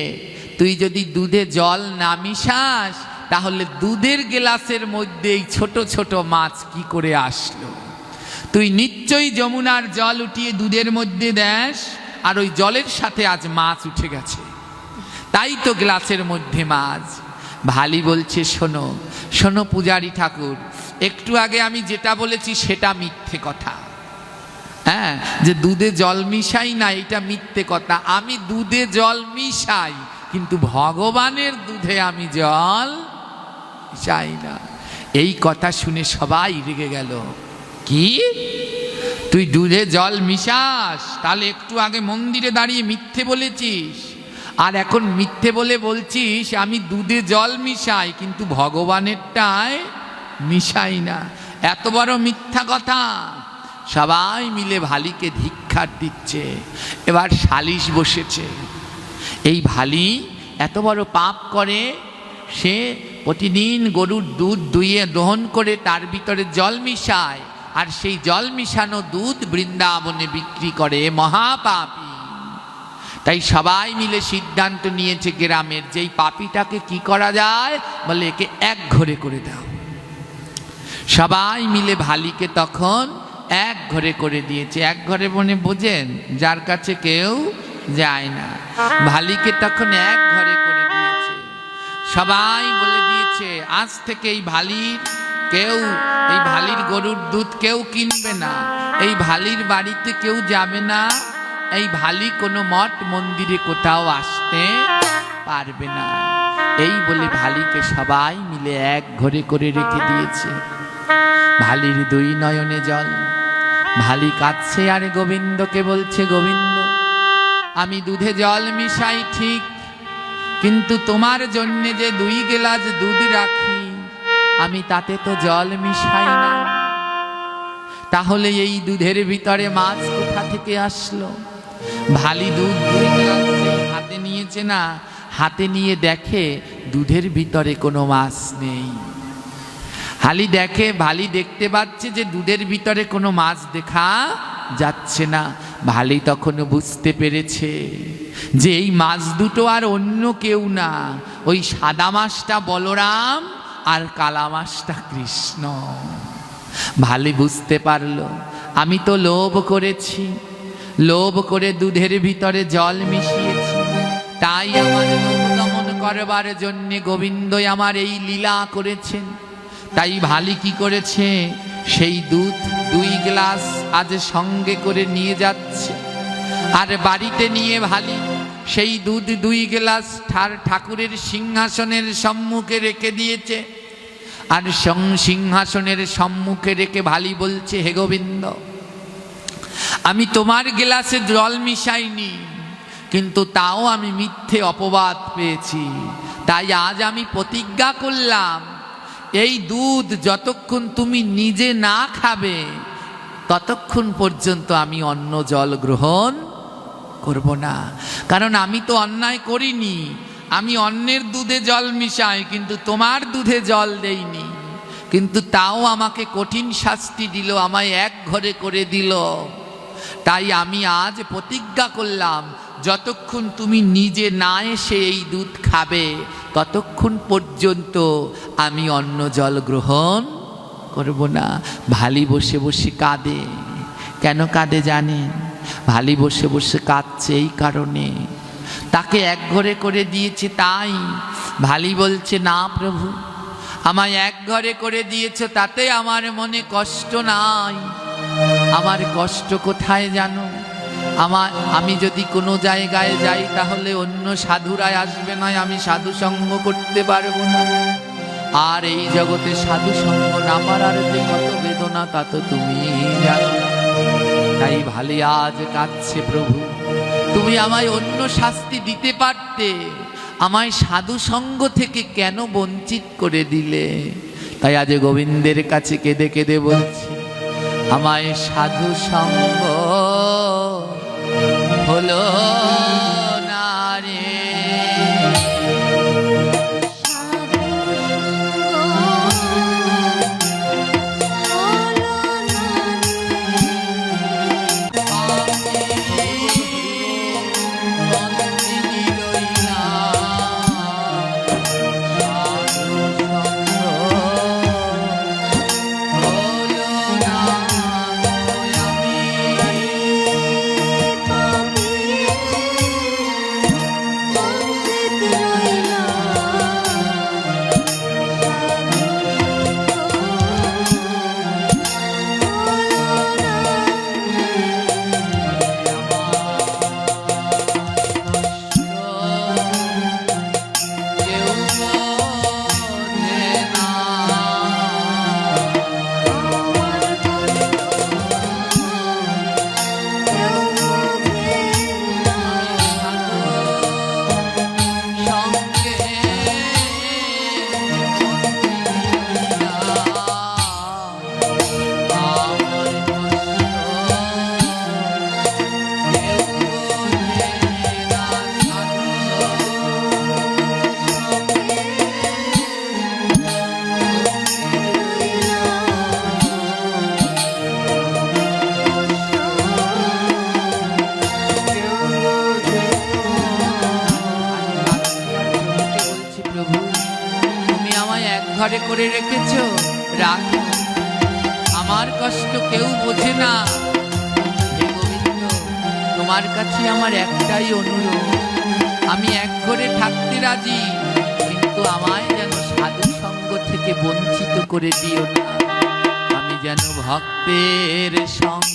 তুই যদি দুধে জল না মিশাস তাহলে দুধের গ্লাসের মধ্যে এই ছোট ছোট মাছ কি করে আসলো? তুই নিশ্চয়ই যমুনার জল উঠিয়ে দুধের মধ্যে দেস, আর ওই জলের সাথে আজ মাছ উঠে গেছে, তাই তো গ্লাসের মধ্যে মাছ। ভালি বলছে, শোনো শোনো পূজারী ঠাকুর, একটু আগে আমি যেটা বলেছি সেটা মিথ্যে কথা। হ্যাঁ, যে দুধে জল মিশাই না এটা মিথ্যে কথা। আমি দুধে জল মিশাই, কিন্তু ভগবানের দুধে আমি জল মিশাই না। এই কথা শুনে সবাই রেগে গেল। কি, তুই দুধে জল মিশাস? তাহলে একটু আগে মন্দিরে দাঁড়িয়ে মিথ্যে বলেছিস, আর এখন মিথ্যে বলে বলছিস আমি দুধে জল মিশাই কিন্তু ভগবানেরটায় মিশাই না। এত বড় মিথ্যা কথা। সবাই মিলে ভালিকে ধিক্কার দিচ্ছে। এবার সালিশ বসেছে। এই ভালি এত বড় পাপ করে, সে প্রতিদিন গরুর দুধ দুইয়ে দহন করে তার ভিতরে জল মিশায়, আর সেই জল মিশানো দুধ বৃন্দাবনে বিক্রি করে, মহাপাপী। তাই সবাই মিলে সিদ্ধান্ত নিয়েছে গ্রামের, যেই পাপীটাকে কি করা যায়, বলে একে এক ঘরে করে দাও। সবাই মিলে ভালিকে তখন এক ঘরে করে দিয়েছে। এক ঘরে মনে বোঝেন, যার কাছে কেউ যায় না। ভালিকে তখন এক ঘরে করে দিয়েছে। সবাই বলে দিয়েছে, আজ থেকে এই ভালির গরুর দুধ কেউ কিনবে না, এই ভালির বাড়িতে কেউ যাবে না, এই ভালি কোনো মঠ মন্দিরে কোথাও আসতে পারবে না। এই বলে ভালিকে সবাই মিলে এক ঘরে করে রেখে দিয়েছে। ভালির 2 নয়নে জল। ভালি কাঁদছে আর গোবিন্দকে বলছে, গোবিন্দ, আমি দুধে জল মিশাই ঠিক, কিন্তু তোমার জন্য যে 2 গ্লাস দুধ রাখি আমি তাতে তো জল মিশাই না। তাহলে এই দুধের ভিতরে মাছ কোথা থেকে আসলো? ভালি দুধ 2 গ্লাস হাতে নিয়েছে না, হাতে নিয়ে দেখে দুধের ভিতরে কোনো মাছ নেই। ভালি দেখতে পাচ্ছে যে দুধের ভিতরে কোনো মাছ দেখা যাচ্ছে না। ভালি তখন বুঝতে পেরেছে যে এই মাছ দুটো আর অন্য কেউ না, ওই সাদা মাছটা বলরাম আর কালা মাছটা কৃষ্ণ। ভালি বুঝতে পারলো, আমি তো লোভ করেছি, লোভ করে দুধের ভিতরে জল মিশিয়েছি, তাই আমার লোভ দমন করবার জন্যে গোবিন্দই আমার এই লীলা করেছেন। তাই ভালি কি করেছে, সেই দুধ 2 গ্লাস আজ সঙ্গে করে নিয়ে যাচ্ছে, আর বাড়িতে নিয়ে ভালি সেই দুধ 2 গ্লাস ঠাকুরের সিংহাসনের সম্মুখে রেখে দিয়েছে। আর সিংহাসনের সম্মুখে রেখে ভালি বলছে, হে গোবিন্দ, আমি তোমার গ্লাসে জল মিশাইনি, কিন্তু তাও আমি মিথ্যে অপবাদ পেয়েছি। তাই আজ আমি প্রতিজ্ঞা করলাম, এই দুধ যতক্ষণ তুমি নিজে না খাবে ততক্ষণ পর্যন্ত আমি অন্য জল গ্রহণ করব না। কারণ আমি তো অন্যায় করিনি, আমি অন্যের দুধে জল মিশাই, কিন্তু তোমার দুধে জল দেইনি। কিন্তু তাও আমাকে কঠিন শাস্তি দিল, আমায় এক ঘরে করে দিল। তাই আমি আজ প্রতিজ্ঞা করলাম, যতক্ষণ তুমি নিজে না এসে এই দুধ খাবে ততক্ষণ পর্যন্ত আমি অন্য জল গ্রহণ করব না। ভালি বসে বসে কাঁদে। কেন কাঁদে জানেন? ভালি বসে বসে কাঁদছে এই কারণে, তাকে এক ঘরে করে দিয়েছে। তাই ভালি বলছে, না প্রভু, আমায় এক ঘরে করে দিয়েছ, তাতে আমার মনে কষ্ট নাই। আমার কষ্ট কোথায় জানো? আমি যদি কোনো জায়গায় যাই তাহলে অন্য সাধুরাই আসবে না, আমি সাধু সঙ্গ করতে পারবো না। আর এই জগতে সাধু সঙ্গ না পারার যে কত বেদনা তা তো তুমি জানো। তাই ভালি আজ কাঁদছে, প্রভু তুমি আমায় অন্য শাস্তি দিতে পারতে, আমায় সাধু সঙ্গ থেকে কেন বঞ্চিত করে দিলে? তাই আজ গোবিন্দের কাছে কেঁদে কেঁদে বলছি, আমায় সাধু সঙ্গ হলো না রে। ঘরে করে রেখেছ, রাখো, আমার কষ্ট কেউ বোঝে না। হে গোবিন্দ, তোমার কাছে আমার একটাই অনুরোধ, আমি এক ঘরে থাকতে রাজি, কিন্তু আমায় যেন সাধু সঙ্গ থেকে বঞ্চিত করে দিও না। আমি যেন ভক্তের সঙ্গ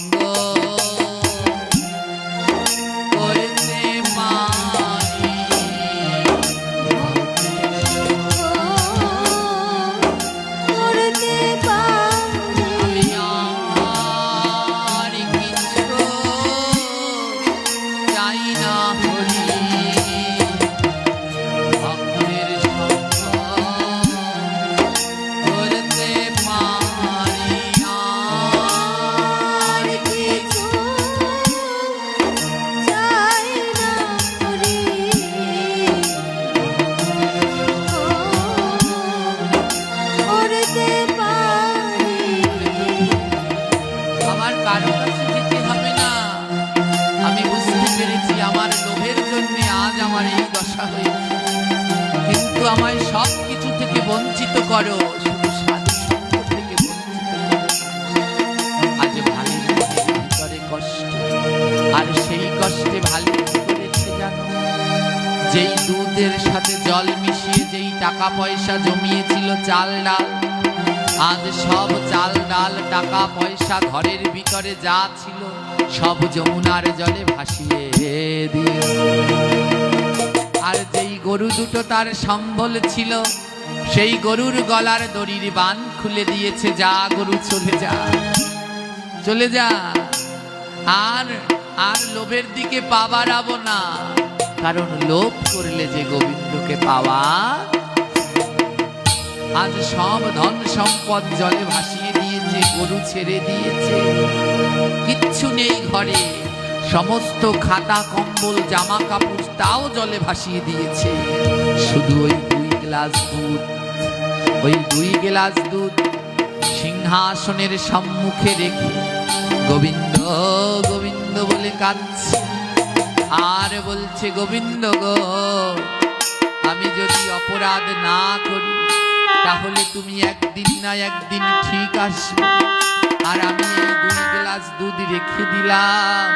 আমায় সব কিছু থেকে বঞ্চিত করো, শুধু সাধু সঙ্গ থেকে বঞ্চিত করো। আজ ভালির ভিতরে কষ্ট, আর জল মিশিয়ে যেই টাকা পয়সা জমিয়েছিল চাল ডাল, আজ সব চাল ডাল টাকা পয়সা ঘরের ভিতরে যা ছিল সব যমুনার জলে ভাসিয়ে দিয়ে, আর যেই গরু দুটো তার সম্বল ছিল সেই গরুর গলার দড়ির বান খুলে দিয়েছে। যা গরু চলে যা, চলে যা, আর আর লোভের দিকে পা বাড়াবো না, কারণ লোভ করলে যে গোবিন্দকে পাওয়া। আজ সব ধন সম্পদ জলে ভাসিয়ে দিয়েছে, গরু ছেড়ে দিয়েছে, কিচ্ছু নেই ঘরে, সমস্ত খাতা কম্বল জামা কাপড় তাও জলে ভাসিয়ে দিয়েছে। শুধু ওই 2 গ্লাস দুধ, ওই 2 গ্লাস দুধ সিংহাসনের সম্মুখে রেখে গোবিন্দ গোবিন্দ বলে কাঁদছে, আর বলছে গোবিন্দ গো, আমি যদি অপরাধ না করি তাহলে তুমি একদিন না একদিন ঠিক আসবে, আর আমি এই 2 গ্লাস দুধ রেখে দিলাম,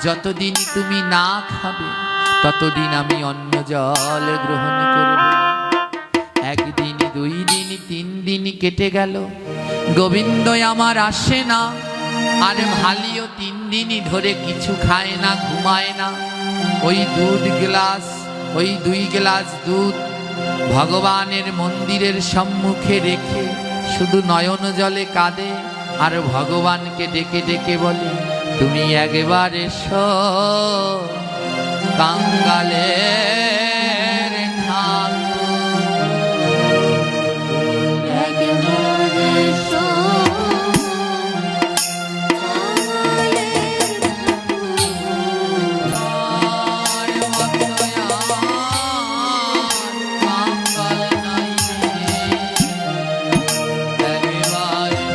যতদিন তুমি না খাবে ততদিন আমি অন্য জল গ্রহণ করব। 1 দিন 2 দিন 3 দিন কেটে গেল, গোবিন্দ আমার আসে না, আর ভালিও 3 দিনই ধরে কিছু খায় না, ঘুমায় না। ওই 2 গ্লাস দুধ ভগবানের মন্দিরের সম্মুখে রেখে শুধু নয়ন জলে কাঁদে, আর ভগবানকে ডেকে ডেকে বলে, তুমি একবার এসো কাঙ্গালের ঠাকুর, একবার এসো আর কাঙ্গাল নাই রে, একবার এসো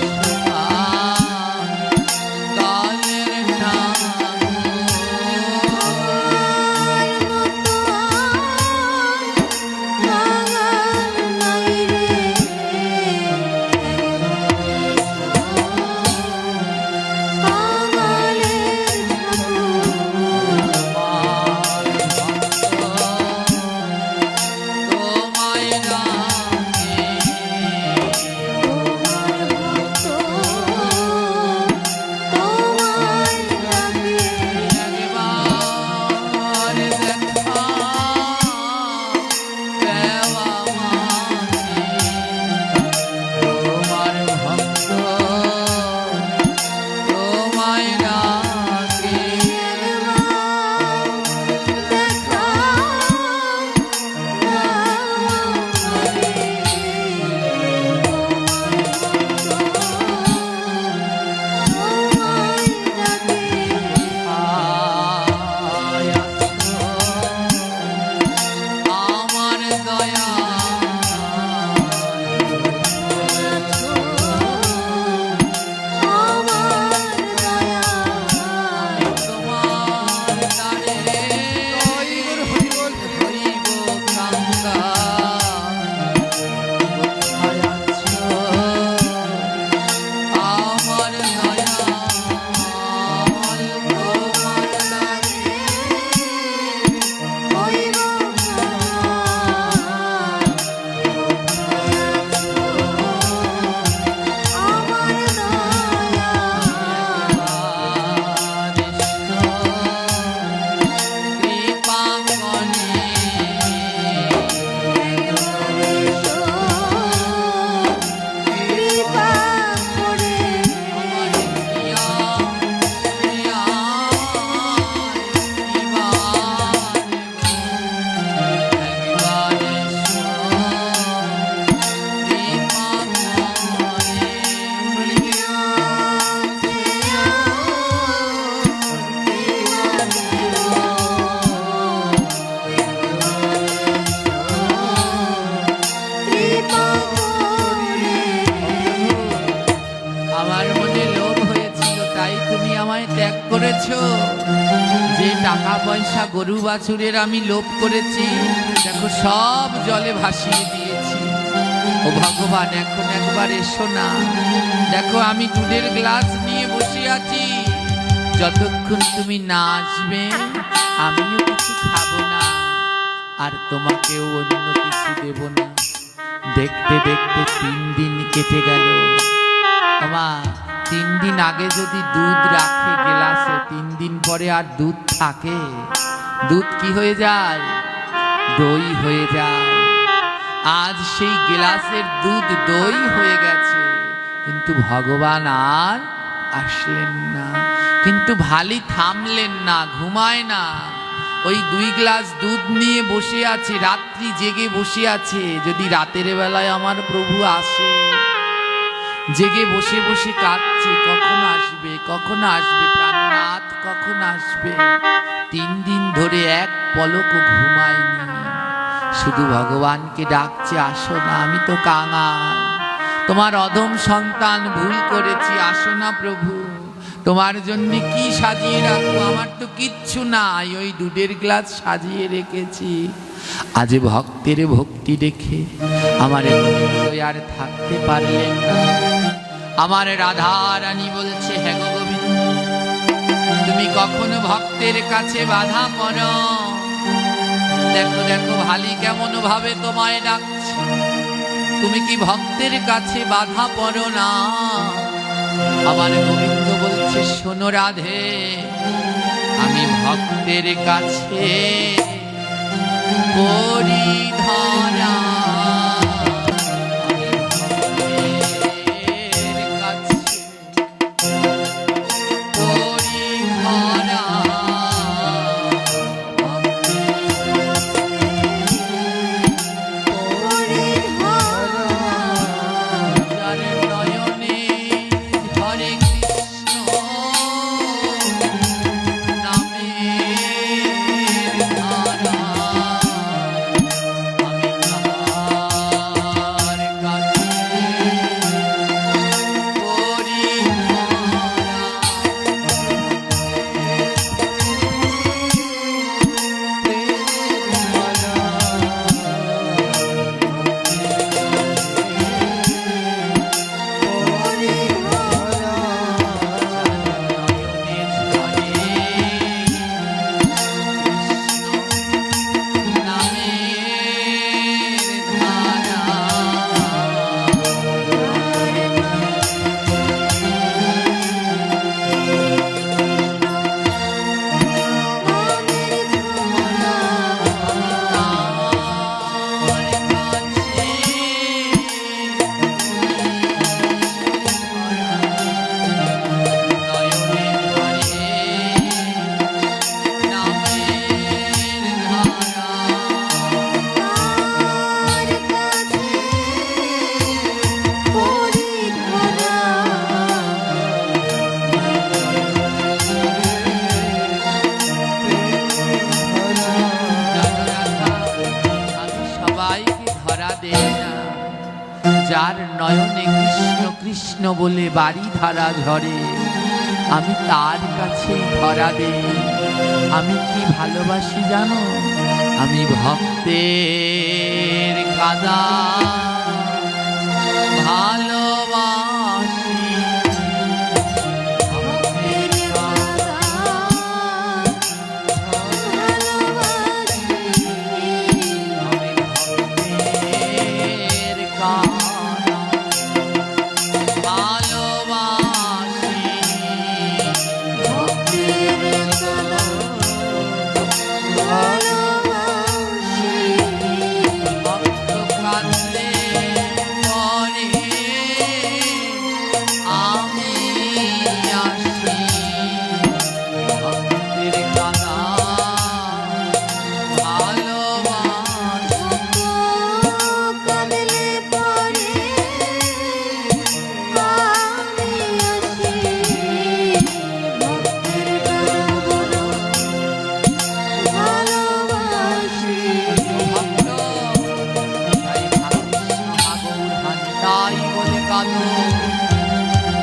কাঙ্গালের করেছো, যে টাকা পয়সা গরু বাছুরের আমি লোভ করেছি, দেখো সব জলে ভাসিয়ে দিয়েছি। ও ভগবান, এখন একবার এসো না, দেখো আমি দুধের গ্লাস নিয়ে বসে আছি, যতক্ষণ তুমি না আসবে আমিও কিছু খাবো না। আর আর তোমাকেও অন্য কিছু দেব না। দেখতে দেখতে 3 দিন কেটে গেল। আমা 3 দিন আগে যদি দুধ রাখে গ্লাসে, 3 দিন পরে আর দুধ থাকে? দুধ কি হয়ে যায়? দই হয়ে যায়। আজ সেই গ্লাসের দুধ দই হয়ে গেছে, কিন্তু ভগবান আর আসলেন না। কিন্তু ভালি থামলেন না, ঘুমায় না। ওই 2 গ্লাস দুধ নিয়ে বসে আছে, রাত্রি জেগে বসে আছে। যদি রাতের বেলায় আমার প্রভু আসে, জেগে বসে বসে কাঁদছে, কখন আসবে, কখন আসবে প্রাণনাথ, কখন আসবে। 3 দিন ধরে এক পলকও ঘুমায়নি, শুধু ভগবানকে ডাকছে, আসো না, আমি তো কাঙাল, তোমার অধম সন্তান, ভুল করেছি, আসো না প্রভু। তোমার জন্য কি সাজিয়ে রাখবো? আমার তো কিচ্ছু নাই, ওই দুধের গ্লাস সাজিয়ে রেখেছি। আজ ভক্তের ভক্তি দেখে আমার আর থাকতে পারলেন না। আমার রাধা রানী বলছে, হ্যাঁ গো গোবিন্দ, তুমি কখনো ভক্তের কাছে বাধা পড়ো? দেখো দেখো ভালি কেমন ভাবে তোমায় ডাকছে, তুমি কি ভক্তের কাছে বাধা পড়ো না? আমার গোবিন্দ বলছে, শোনো রাধে, আমি ভক্তের কাছে পরিধরা, যার নয়নে কৃষ্ণ কৃষ্ণ বলে বাড়ি ধারা ঝরে, আমি তার কাছে ধরা দেই। আমি কি ভালোবাসি জানো? আমি ভক্তের কাদা ভালোবাসি।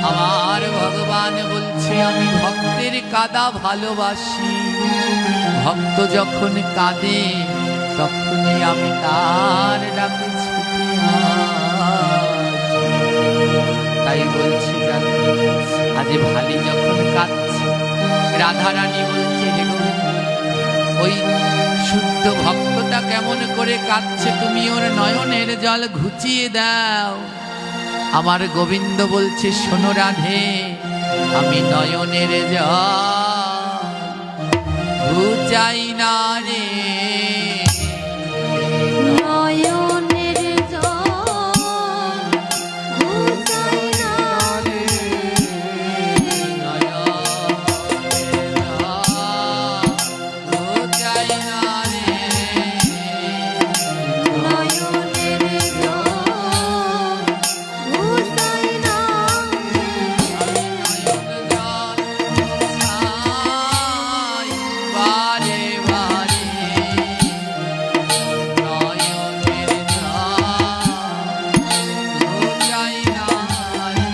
আমার ভগবান বলছে, আমি ভক্তের কাদা ভালোবাসি। ভক্ত যখন কাঁদে তখনই আমি তার ডাকে ছুটে আসি। তাই বলছি জানো, আজ ভালি যখন কাঁদছে, রাধারানী বলছে, হে গোবিন্দ, ওই শুদ্ধ ভক্তটা কেমন করে কাঁদছে, তুমি ওর নয়নের জল ঘুচিয়ে দাও। আমার গোবিন্দ বলছে, শোনো রাধে, আমি নয়নের জল ঘুচাই না রে। নয়নের জল ঘুচাই না রে। নয়নের জল ঘুচাই না রে। নয়নের জল ঘুচাই না রে। নয়ন জল ঘুচাই বারে বারে। নয়নের জল ঘুচাই না রে।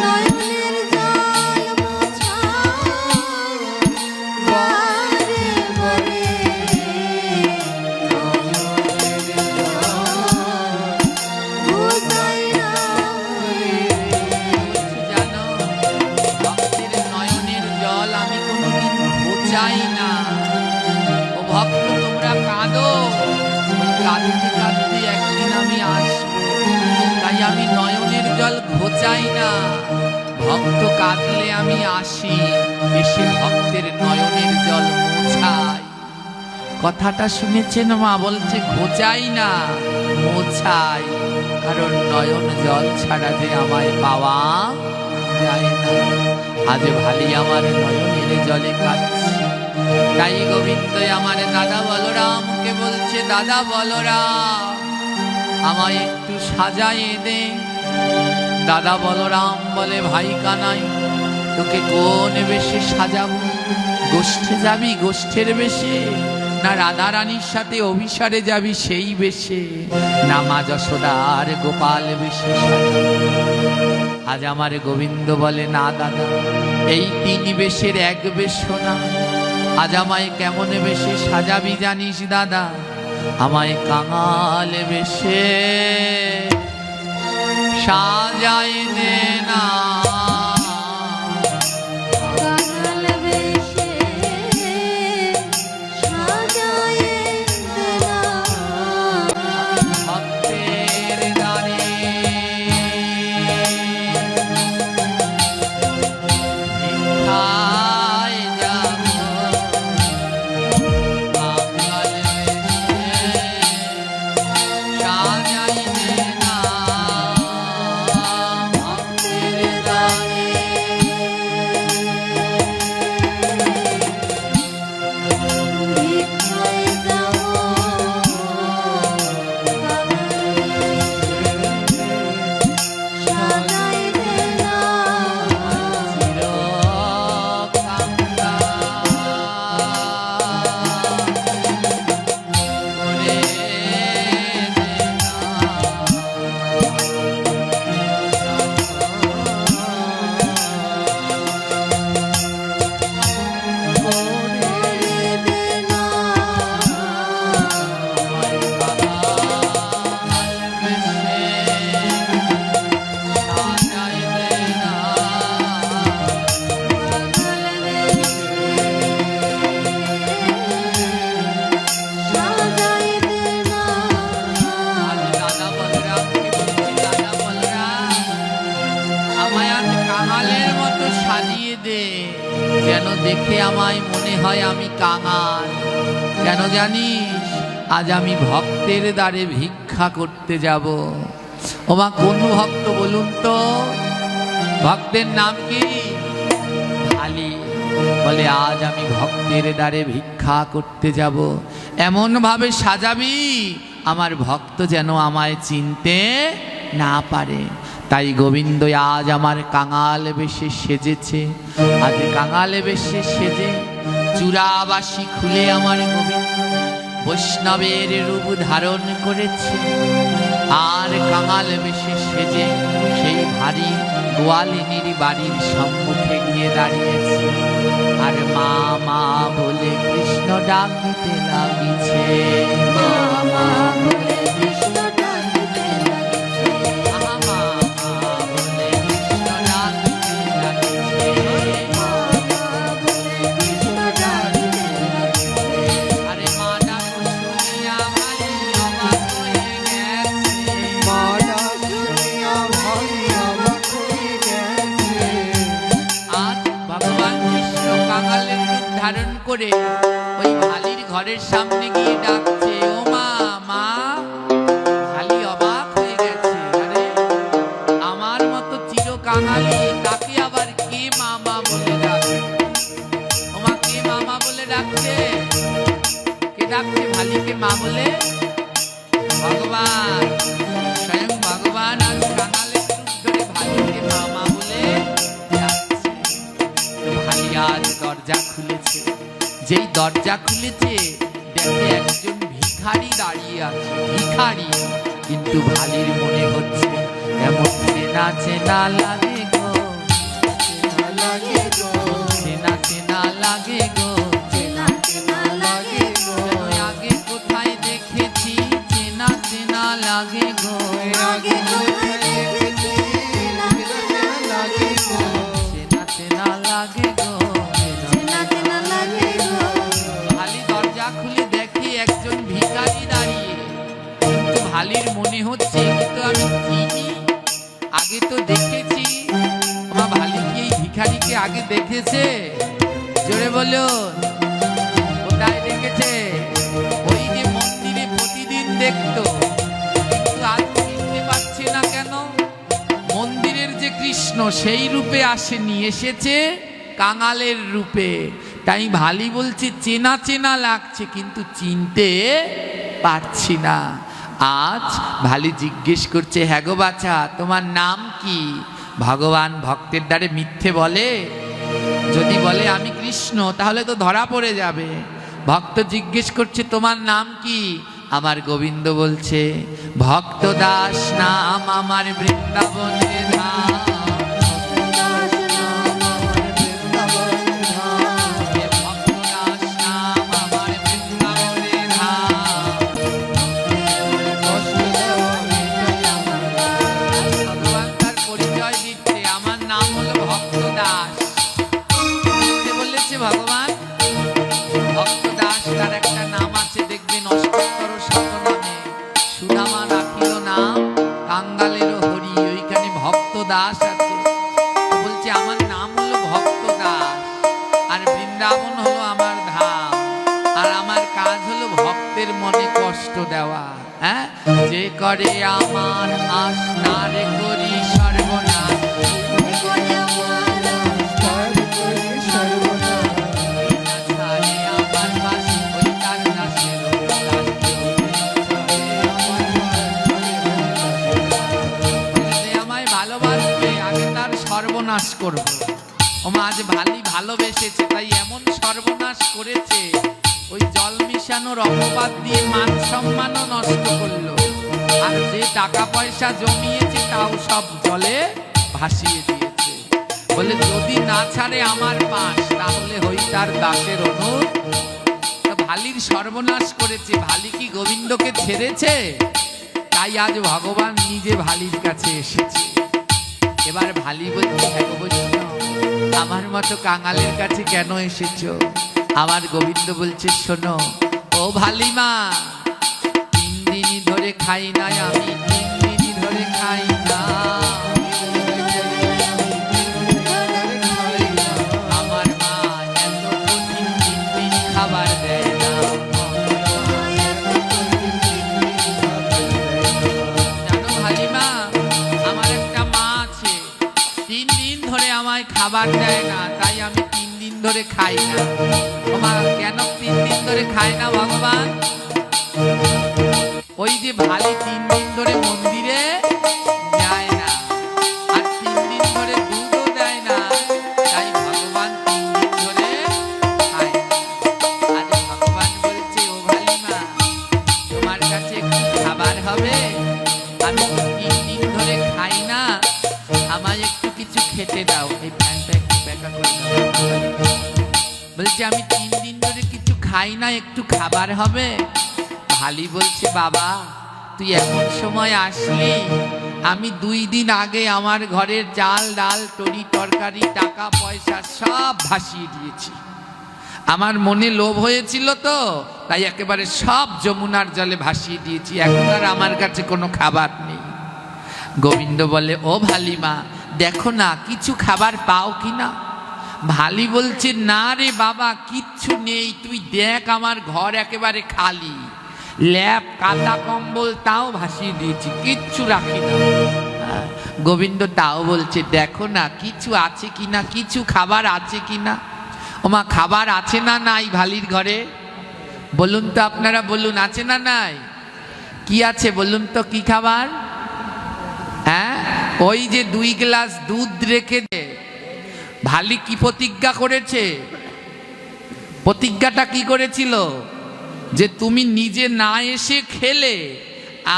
নয়নের জল মোছাই বারে বারে। নয়নের জল ঘুচাই না রে। জানো, ভক্তের নয়নের জল আমি কোনোদিন ঘোচাই না। ও ভক্ত, তোমরা কাঁদো, ওই কাঁদতে কাঁদতে একদিন আমি আসবো। তাই আমি নয়নের জল ঘোচাই না। ভক্ত কাঁদলে আমি আসি, এসে ভক্তের নয়নের জল মোছাই। কথাটা শুনেছেন মা? বলছে ঘোচাই না, মোছাই। কারণ নয়ন জল ছাড়া যে আমায় পাওয়া যায় না। আজ ভালি আমার নয়নের জলে কাঁদছে। তাই গোবিন্দ আমার দাদা বলরামকে বলছে, দাদা বলরাম, আমায় একটু সাজায়ে দে। দাদা বলরাম বলে, ভাই কানাই, তোকে কোন বেশে সাজাবো? গোষ্ঠে যাবি গোষ্ঠের বেশে, না রাধা রানীর সাথে অভিসারে যাবি সেই বেশে, না মা যশোদার গোপাল বেশে সাজাবো? আজ আমার গোবিন্দ বলে, না দাদা, এই তিন বেশের এক বেশ না। আজ আমায় কেমন বেশে সাজাবি জানিস দাদা? আমায় কাঙাল বেশে সাজাই দে না। কাঙাল বেশে সাজায়ে দে না। ভক্তের দ্বারে ভিক্ষায় যাবো, কাঙাল বেশে সাজাই দে না। ভক্তের দ্বারে ভিক্ষায় যাবো, সাজাই দে না। চিরকাঙ্ক্ষা করে দে করে দে না। সাজাই দে না। কাঙালের মতো সাজিয়ে দে, যেন দেখে আমায় মনে হয় আমি কাঙাল। কেন জানিস? আজ আমি ভক্তের দ্বারে ভিক্ষা করতে যাব। ওমা, কোন ভক্ত বলুন তো? ভক্তের নাম কি? ভালি। বলে, আজ আমি ভক্তের দ্বারে ভিক্ষা করতে যাব। এমন ভাবে সাজাবি আমার ভক্ত যেন আমায় চিনতে না পারে। তাই গোবিন্দ আজ আমার কাঙাল বেশে সেজেছে। আজ কাঙাল বেশে সেজে চূড়াবাসী খুলে আমার গোবিন্দ বৈষ্ণবের রূপ ধারণ করেছে। আর কাঙাল বেশে সেজে সেই ভারী গোয়ালিনীর বাড়ির সম্মুখে গিয়ে দাঁড়িয়েছে। আর মা মা বলে কৃষ্ণ ডাকিতে লাগিছে। মা মা বলে কৃষ্ণ ডাকিতে লাগিছে। মা মা বলে কৃষ্ণ ডাকিতে লাগিছে। মা মা বলে কৃষ্ণ ডাকিতে লাগিছে। আরে মা ডাক শুনিয়া ঘরের সামনে গিয়ে ডাকছে, ও মা, মা। ভালি অবাক হয়ে গেছে, আরে আমার মতো চির কাঙালি, তাকে আবার কে মামা বলে ডাকে? ও মা, কে মামা বলে ডাকছে? কে ডাকছে ভালিকে মা বলে? ভগবান, স্বয়ং ভগবান আর কাঙালের রূপ ধরে ভালিকে মামা বলে ডাকছে। ভালি আজ দরজা খুলেছে, যেই দরজা খুলেছে দেখে একজন ভিখারি দাঁড়িয়ে আছে। ভিখারি, কিন্তু ভালির মনে হচ্ছে এমন চেনা চেনা লাগে গো, চেনা লাগে গো, চেনা চেনা লাগে গো, চেনা চেনা লাগে গো, যেন আগে কোথায় দেখেছি, চেনা চেনা লাগে গো, আগে কোথায় দেখেছি, চেনা চেনা লাগে গো, চেনা চেনা লাগে গো। চেনা চেনা লাগে গো। ভালি দরজা খুলে দেখে একজন ভিখারি দাঁড়িয়ে, কিন্তু ভালির মনে হচ্ছে একে তো আমি চিনি, আগে তো দেখেছি। আমার ভালি কি এই ভিখারিকে আগে দেখেছে? জোরে বলো, কোথায় দেখেছে? ওই যে মন্দিরে প্রতিদিন দেখতো, কিন্তু আজ চিনতে পারছে না কেন? মন্দিরের যে কৃষ্ণ সেই রূপে আসেনি, এসেছে কাঙালের রূপে। তাই ভালি বলছে চেনা চেনা লাগছে, কিন্তু চিনতে পারছি না। আজ ভালি জিজ্ঞেস করছে, হ্যাঁ গো বাছা, তোমার নাম কি? ভগবান ভক্তের দ্বারে মিথ্যে বলে? যদি বলে আমি কৃষ্ণ, তাহলে তো ধরা পড়ে যাবে। ভক্ত জিজ্ঞেস করছে, তোমার নাম কি? আমার গোবিন্দ বলছে, ভক্ত দাস নাম আমার বৃন্দাবনের ধাম। দাস নাম আমার বৃন্দাবন ধাম, ভক্ত দাস নাম আমার বৃন্দাবনের ধাম। কষ্ট দেওয়া এটাই আমার কাজ। ভগবান তার পরিচয় দিচ্ছে, আমার নাম হলো ভক্ত দাস। কে বলেছে ভগবান? ভক্ত দাস, তার একটা নাম আছে, দেখবেন অষ্টোত্তর শতনামে, সুদামা রাখিল নাম কাঙ্গালের হরি, ওইখানে ভক্ত দাস আছে। তো বলছে আমার নাম হলো ভক্ত দাস, আর বৃন্দাবন হলো আমার ধাম, আর আমার কাজ হলো ভক্তের মনে কষ্ট দেওয়া। হ্যাঁ, যে করে আমার আশ না রে করি সর্বনাশ, যে করে আমার তার করে সর্বনাশ, ছাড়ে আমার বাস, ওই তার দাসের দাস। যে আমায় ভালোবাসবে, আগে তার সর্বনাশ করব। ওমা, আজ ভালি ভালোবেসেছে, তাই এমন সর্বনাশ করেছে, ওই জল মিশানোর অপবাদ দিয়ে মান সম্মানও নষ্ট করলো, আর যে টাকা পয়সা জমিয়েছে তাও সব জলে ভাসিয়ে দিয়েছে। বলে যদি না ছাড়ে আমার পাশ, তাহলে হই তার দাসের অনুর। ভালির সর্বনাশ করেছে। ভালি কি গোবিন্দকে ছেড়েছে? তাই আজ ভগবান নিজে ভালির কাছে এসেছে। এবার ভালি বলছে, হ্যাঁ গো বৈষ্ণব, আমার মতো কাঙালের কাছে কেন এসেছো? আমার গোবিন্দ বলছে, শোনো ও ভালিমা, 3 দিনই ধরে খাই না আমি, 3 দিনই ধরে খাই না। আমার মা এত কঠিন 3 দিন খাবার দেয় না। জানো ভালিমা, আমার একটা মা আছে, 3 দিন ধরে আমায় খাবার দেয় না, তাই আমি 3 দিন ধরে খাই না। ও মা, কেন 3 দিন ধরে খায় না ভগবান? ওই যে ভালি 3 দিন ধরে মন্দিরে যায় না, আর 3 দিন ধরে দুধও দেয় না, তাই ভগবান 3 দিন ধরে খায় না। আজ ভগবান বলছে, ও ভালিমা, তোমার কাছে একটু খাবার হবে? আমি 3 দিন ধরে খাই না, আমায় একটু কিছু খেতে দাও। এই ফ্যানটা একটু ব্যাখ্যা করে দাও। বলছে, আমি 3 দিন ধরে কিছু খাই না, একটু খাবার হবে? ভালি বলছে, বাবা তুই এমন সময় আসলি, আমি 2 দিন আগে আমার ঘরের চাল ডাল তরি তরকারি টাকা পয়সা সব ভাসিয়ে দিয়েছি। আমার মনে লোভ হয়েছিল তো, তাই একেবারে সব যমুনার জলে ভাসিয়ে দিয়েছি, এখন আর আমার কাছে কোনো খাবার নেই। গোবিন্দ বলে, ও ভালিমা, দেখো না কিছু খাবার পাও কিনা? ভালি বলছে, না রে বাবা, কিচ্ছু নেই, তুই দেখ আমার ঘর একেবারে খালি, ল্যাপ কাঁথা কম্বল তাও ভাসিয়ে দিয়েছি, কিচ্ছু রাখি না। গোবিন্দ তাও বলছে, দেখো না কিছু আছে কিনা, কিছু খাবার আছে কিনা। ওমা, খাবার আছে না নাই ভালির ঘরে? বলুন তো আপনারা, বলুন, আছে না নাই? কি আছে বলুন তো, কি খাবার? হ্যাঁ, ওই যে 2 গ্লাস দুধ রেখে দে। ভালি কি প্রতিজ্ঞা করেছে? প্রতিজ্ঞাটা কি করেছিল? যে তুমি নিজে না এসে খেলে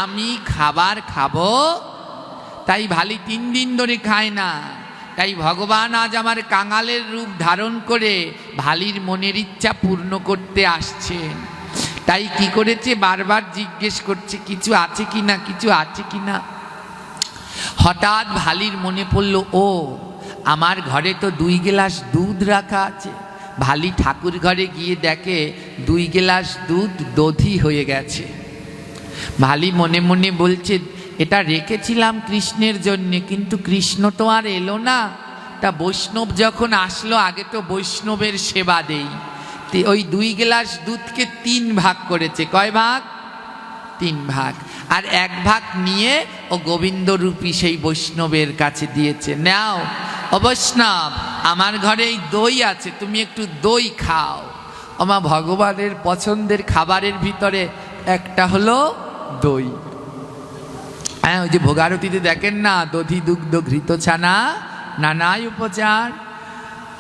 আমি খাবার খাবো। তাই ভালি 3 দিন ধরে খায় না। তাই ভগবান আজ আমার কাঙালের রূপ ধারণ করে ভালির মনের ইচ্ছা পূর্ণ করতে আসছেন। তাই কি করেছে, বারবার জিজ্ঞেস করছে কিছু আছে কিনা, কিছু আছে কিনা। হঠাৎ ভালির মনে পড়ল, ও আমার ঘরে তো 2 গ্লাস দুধ রাখা আছে। ভালি ঠাকুর ঘরে গিয়ে দেখে 2 গ্লাস দুধ দধি হয়ে গেছে। ভালি মনে মনে বলছে, এটা রেখেছিলাম কৃষ্ণের জন্যে, কিন্তু কৃষ্ণ তো আর এলো না। তা বৈষ্ণব যখন আসলো, আগে তো বৈষ্ণবের সেবা দেই। ওই 2 গ্লাস দুধকে 3 ভাগ করেছে। কয় ভাগ? 3 ভাগ। আর 1 ভাগ নিয়ে ও গোবিন্দ রূপী সেই বৈষ্ণবের কাছে দিয়েছে। নাও ও বৈষ্ণব, আমার ঘরে এই দই আছে, তুমি একটু দই খাও। আমার ভগবানের পছন্দের খাবারের ভিতরে একটা হলো দই। হ্যাঁ, ওই যে ভোগারতিতে দেখেন না, দধি দুগ্ধ ঘৃত ছানা নানাই উপচার।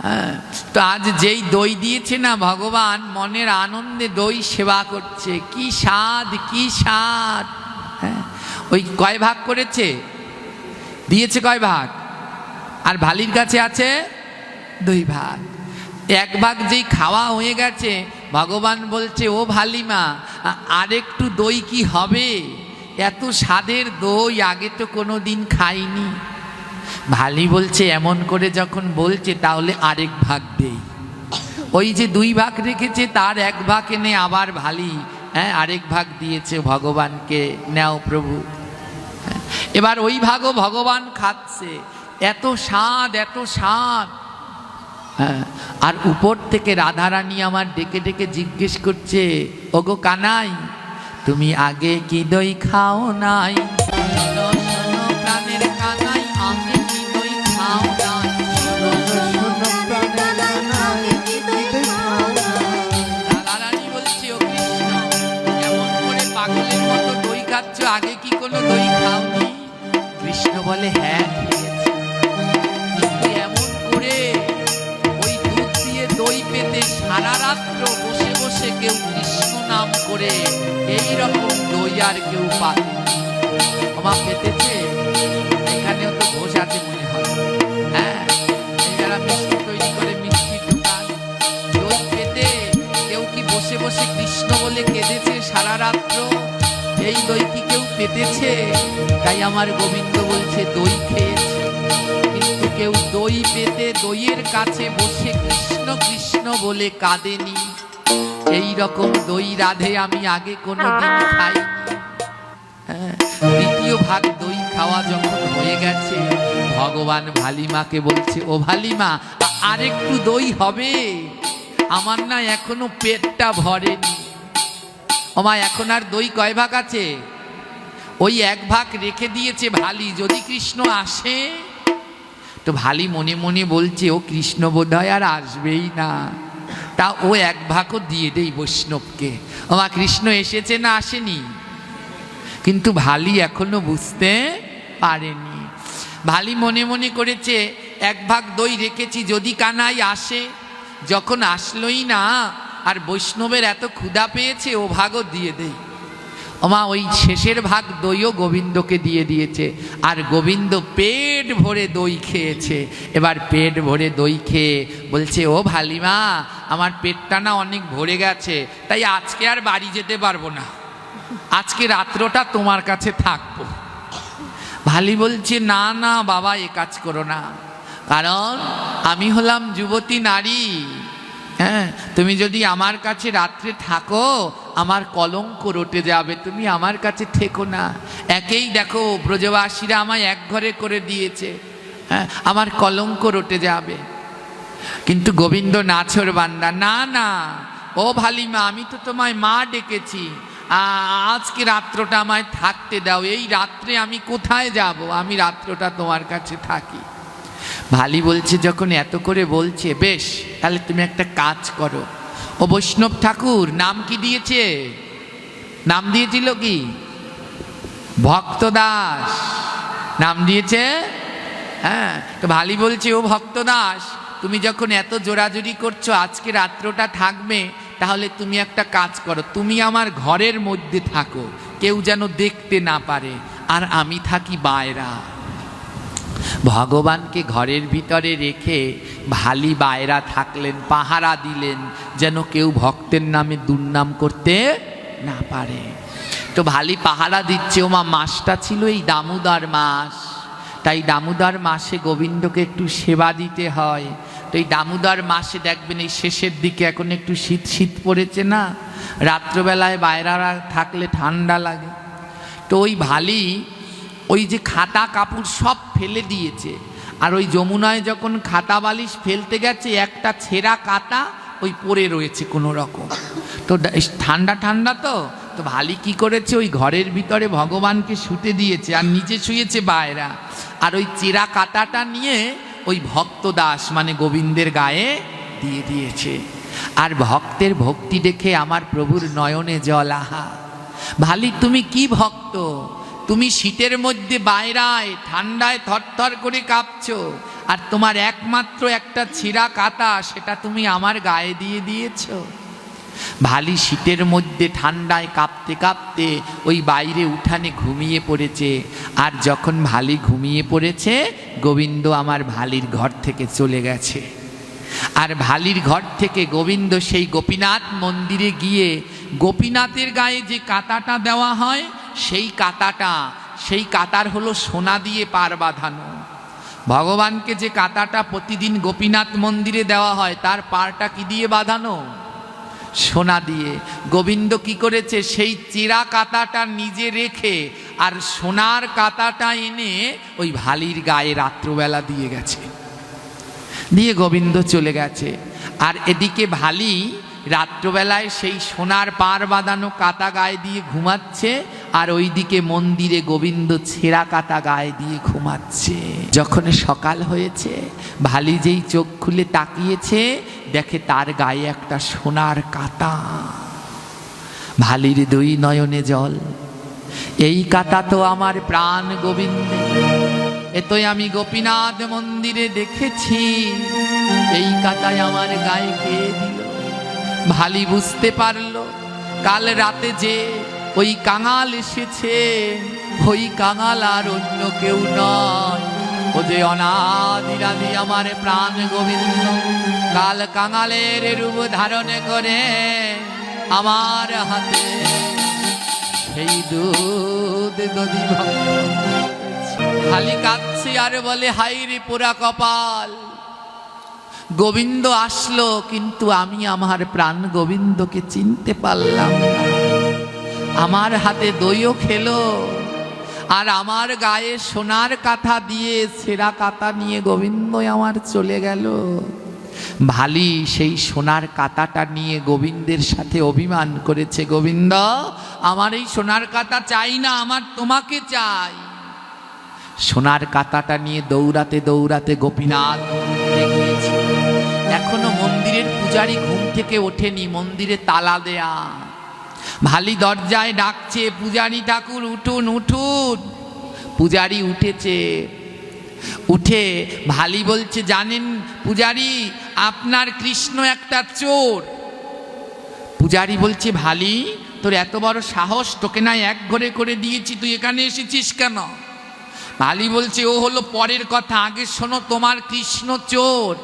হ্যাঁ, তো আজ যেই দই দিয়েছে না ভগবান, মনের আনন্দে দই সেবা করছে। কি স্বাদ, কি স্বাদ। হ্যাঁ, ওই কয় ভাগ করেছে, দিয়েছে কয় ভাগ? আর ভালির কাছে আছে 2 ভাগ। 1 ভাগ যেই খাওয়া হয়ে গেছে, ভগবান বলছে, ও ভালিমা, আরেকটু দই কি হবে? এত স্বাদের দই আগে তো কোনো দিন খাইনি। ভালি বলছে, এমন করে যখন বলছে তাহলে আরেক ভাগ দেই। ওই যে 2 ভাগ রেখেছে, তার 1 ভাগ এনে আবার ভালি আরেক ভাগ দিয়েছে ভগবানকে। নাও প্রভু। এবার ওই ভাগও ভগবান খাচ্ছে। এত স্বাদ, এত স্বাদ। হ্যাঁ, আর উপর থেকে রাধারানী আমার ডেকে ডেকে জিজ্ঞেস করছে, ওগো কানাই, তুমি আগে কি দই খাও নাই? শোনো, শোনো প্রাণের কানাই, আগে কি দই খাও নাই? রাধারানী বলছে, ও কৃষ্ণ, এমন করে পাগলের মতো দই খাচ্ছ, আগে কি কোনো দই খাওনি? কৃষ্ণ বলে, হ্যাঁ খেয়েছি, কিন্তু এমন করে ওই দুধ দিয়ে দই পেতে সারা রাত্র বসে বসে কেউ কৃষ্ণ নাম করে এইরকম দই আর কেউ পায়? আমার পেতেছে। এখানেও তো ঘোষ আছে মনে হয়। হ্যাঁ, যারা মিষ্টি তৈরি করে, মিষ্টির দোকান, দই পেতে কেউ কি বসে বসে কৃষ্ণ বলে কেঁদেছে সারা রাত্র? এই দই কি কেউ পেতেছে? তাই আমার গোবিন্দ বলছে, দই খেয়েছে, কিন্তু কেউ দই পেতে দইয়ের কাছে বসে কৃষ্ণ কৃষ্ণ বলে কাঁদেনি। এই রকম দই রাধে আমি আগে কোনোদিন খাইনি। হ্যাঁ, 2য় ভাগ দই খাওয়া যখন হয়ে গেছে, ভগবান ভালিমাকে বলছে, ও ভালিমা, আরেকটু দই হবে? আমার না এখনো পেটটা ভরেনি। ওমা, এখন আর দই কয় ভাগ আছে? ওই 1 ভাগ রেখে দিয়েছে ভালি, যদি কৃষ্ণ আসে। তো ভালি মনে মনে বলছে, ও কৃষ্ণ বোধহয় আর আসবেই না, তা ও 1 ভাগও দিয়ে দেই বৈষ্ণবকে। ওমা, কৃষ্ণ এসেছে না আসেনি? কিন্তু ভালি এখনো বুঝতে পারেনি। ভালি মনে মনে করেছে, 1 ভাগ দই রেখেছি, যদি কানাই আসে। যখন আসলোই না, আর বৈষ্ণবের এত ক্ষুধা পেয়েছে, ও ভাগও দিয়ে দেই। ওমা, ওই শেষের ভাগ দইও গোবিন্দকে দিয়ে দিয়েছে। আর গোবিন্দ পেট ভরে দই খেয়েছে। এবার পেট ভরে দই খেয়ে বলছে, ও ভালিমা, আমার পেটটা না অনেক ভরে গেছে, তাই আজকে আর বাড়ি যেতে পারবো না, আজকে রাত্রটা তোমার কাছে থাকবো। ভালি বলছে, না না বাবা, এ কাজ করো না, কারণ আমি হলাম যুবতী নারী। হ্যাঁ, তুমি যদি আমার কাছে রাত্রে থাকো, আমার কলঙ্ক রটে যাবে, তুমি আমার কাছে থেকো না। একেই দেখো ব্রজবাসীরা আমায় 1 ঘরে করে দিয়েছে। হ্যাঁ, আমার কলঙ্ক রটে যাবে। কিন্তু গোবিন্দ নাছোড় বান্দা, না না ও ভালিমা, আমি তো তোমায় মা ডেকেছি, আজকে রাত্রটা আমায় থাকতে দাও, এই রাত্রে আমি কোথায় যাব, আমি রাত্রটা তোমার কাছে থাকি। ভালি বলছে যখন এত করে বলছে, বেশ তাহলে তুমি একটা কাজ করো। ও বৈষ্ণব ঠাকুর নাম কি দিয়েছে? নাম দিয়েছিল কি? ভক্তদাস নাম দিয়েছে। হ্যাঁ, তো ভালি বলছে, ও ভক্তদাস, তুমি যখন এত জোরাজুরি করছো আজকে রাত্রটা থাকবে, তাহলে তুমি একটা কাজ করো, তুমি আমার ঘরের মধ্যে থাকো, কেউ যেন দেখতে না পারে, আর আমি থাকি বাইরা। ভগবানকে ঘরের ভিতরে রেখে ভালি বাইরা থাকলেন, পাহারা দিলেন, যেন কেউ ভক্তের নামে দুর্নাম করতে না পারে। তো ভালি পাহারা দিচ্ছে। ওমা মাসটা ছিল এই দামোদর মাস, তাই দামোদর মাসে গোবিন্দকে একটু সেবা দিতে হয়। তো এই দামোদর মাসে দেখবেন এই শেষের দিকে এখন একটু শীত শীত পড়েছে না, রাত্রবেলায় বাইরারা থাকলে ঠান্ডা লাগে। তো ওই ভালি ওই যে খাতা কাপড় সব ফেলে দিয়েছে, আর ওই যমুনায় যখন খাতা বালিশ ফেলতে গেছে একটা ছেঁড়া কাতা ওই পড়ে রয়েছে কোনো রকম। তো ঠান্ডা ঠান্ডা তো ভালি কি করেছে, ওই ঘরের ভিতরে ভগবানকে শুতে দিয়েছে আর নিচে শুয়েছে বাইরা, আর ওই চেরা কাতাটা নিয়ে ওই ভক্তদাস মানে গোবিন্দের গায়ে দিয়ে দিয়েছে। আর ভক্তের ভক্তি দেখে আমার প্রভুর নয়নে জল। আহা ভালি, তুমি কি ভক্ত, তুমি শীতের মধ্যে বাইরায় ঠান্ডায় থরথর করে কাঁপছো, আর তোমার একমাত্র একটা ছিঁড়া কাতা সেটা তুমি আমার গায়ে দিয়ে দিয়েছো। ভালি শীতের মধ্যে ঠান্ডায় কাঁপতে কাঁপতে ওই বাইরে উঠানে ঘুমিয়ে পড়েছে। আর যখন ভালি ঘুমিয়ে পড়েছে, গোবিন্দ আমার ভালির ঘর থেকে চলে গেছে। আর ভালির ঘর থেকে গোবিন্দ সেই গোপীনাথ মন্দিরে গিয়ে গোপীনাথের গায়ে যে কাতাটা দেওয়া হয় সেই কাতার হলো সোনা দিয়ে পার বাঁধানো। ভগবানকে যে কাতাটা প্রতিদিন গোপীনাথ মন্দিরে দেওয়া হয় তার পারটা কি দিয়ে বাঁধানো? সোনা দিয়ে। গোবিন্দ কি করেছে, সেই চেরা কাতাটা নিজে রেখে আর সোনার কাতাটা এনে ওই ভালির গায়ে রাত্রবেলা দিয়ে গেছে, দিয়ে গোবিন্দ চলে গেছে। আর এদিকে ভালি রাত্রবেলায় সেই সোনার পার বাঁধানো কাতা গায়ে দিয়ে ঘুমাচ্ছে, আর ওইদিকে মন্দিরে গোবিন্দ ছেঁড়া কাতা গায়ে দিয়ে ঘুমাচ্ছে। যখন সকাল হয়েছে, ভালি যেই চোখ খুলে তাকিয়েছে, দেখে তার গায়ে একটা সোনার কাতা। ভালির দুই নয়নে জল। এই কাতা তো আমার প্রাণ গোবিন্দ, এতই আমি গোপীনাথ মন্দিরে দেখেছি, এই কাতায় আমার গায়ে কে দিল? ভালি বুঝতে পারলো কাল রাতে যে ওই কাঙাল এসেছে, ওই কাঙাল আর অন্য কেউ নয়, ও যে অনাদিরাদি আমার প্রাণ গোবিন্দ কাল কাঙালের রূপ ধারণ করে আমার হাতে সেই দুধ দধি খালি কাঁদছে আর বলে, হাই রে পোড়া কপাল, গোবিন্দ আসলো কিন্তু আমি আমার প্রাণ গোবিন্দকে চিনতে পারলাম না। আমার হাতে দইও খেলো, আর আমার গায়ে সোনার কাঁথা দিয়ে ছেঁড়া কাঁথা নিয়ে গোবিন্দ আমার চলে গেল। ভালি সেই সোনার কাঁথাটা নিয়ে গোবিন্দের সাথে অভিমান করেছে, গোবিন্দ আমার এই সোনার কাঁথা চাই না, আমার তোমাকে চাই। সোনার কাঁথাটা নিয়ে দৌড়াতে দৌড়াতে গোপীনাথ গিয়েছে। এখনো মন্দিরের পূজারী ঘুম থেকে ওঠেনি, মন্দিরে তালা দেয়া। ভালি দরজায় ডাকছে, পূজারী ঠাকুর উঠুন উঠুন। পূজারী উঠেছে। উঠে ভালি বলছে, জানেন পূজারী, আপনার কৃষ্ণ একটা চোর। পূজারী বলছে, ভালি তোর এত বড় সাহস, তোকে না এক ঘরে করে দিয়েছি, তুই এখানে এসেছিস কেন? ভালি বলছে, ও হলো পরের কথা, আগে শোনো তোমার কৃষ্ণ চোর।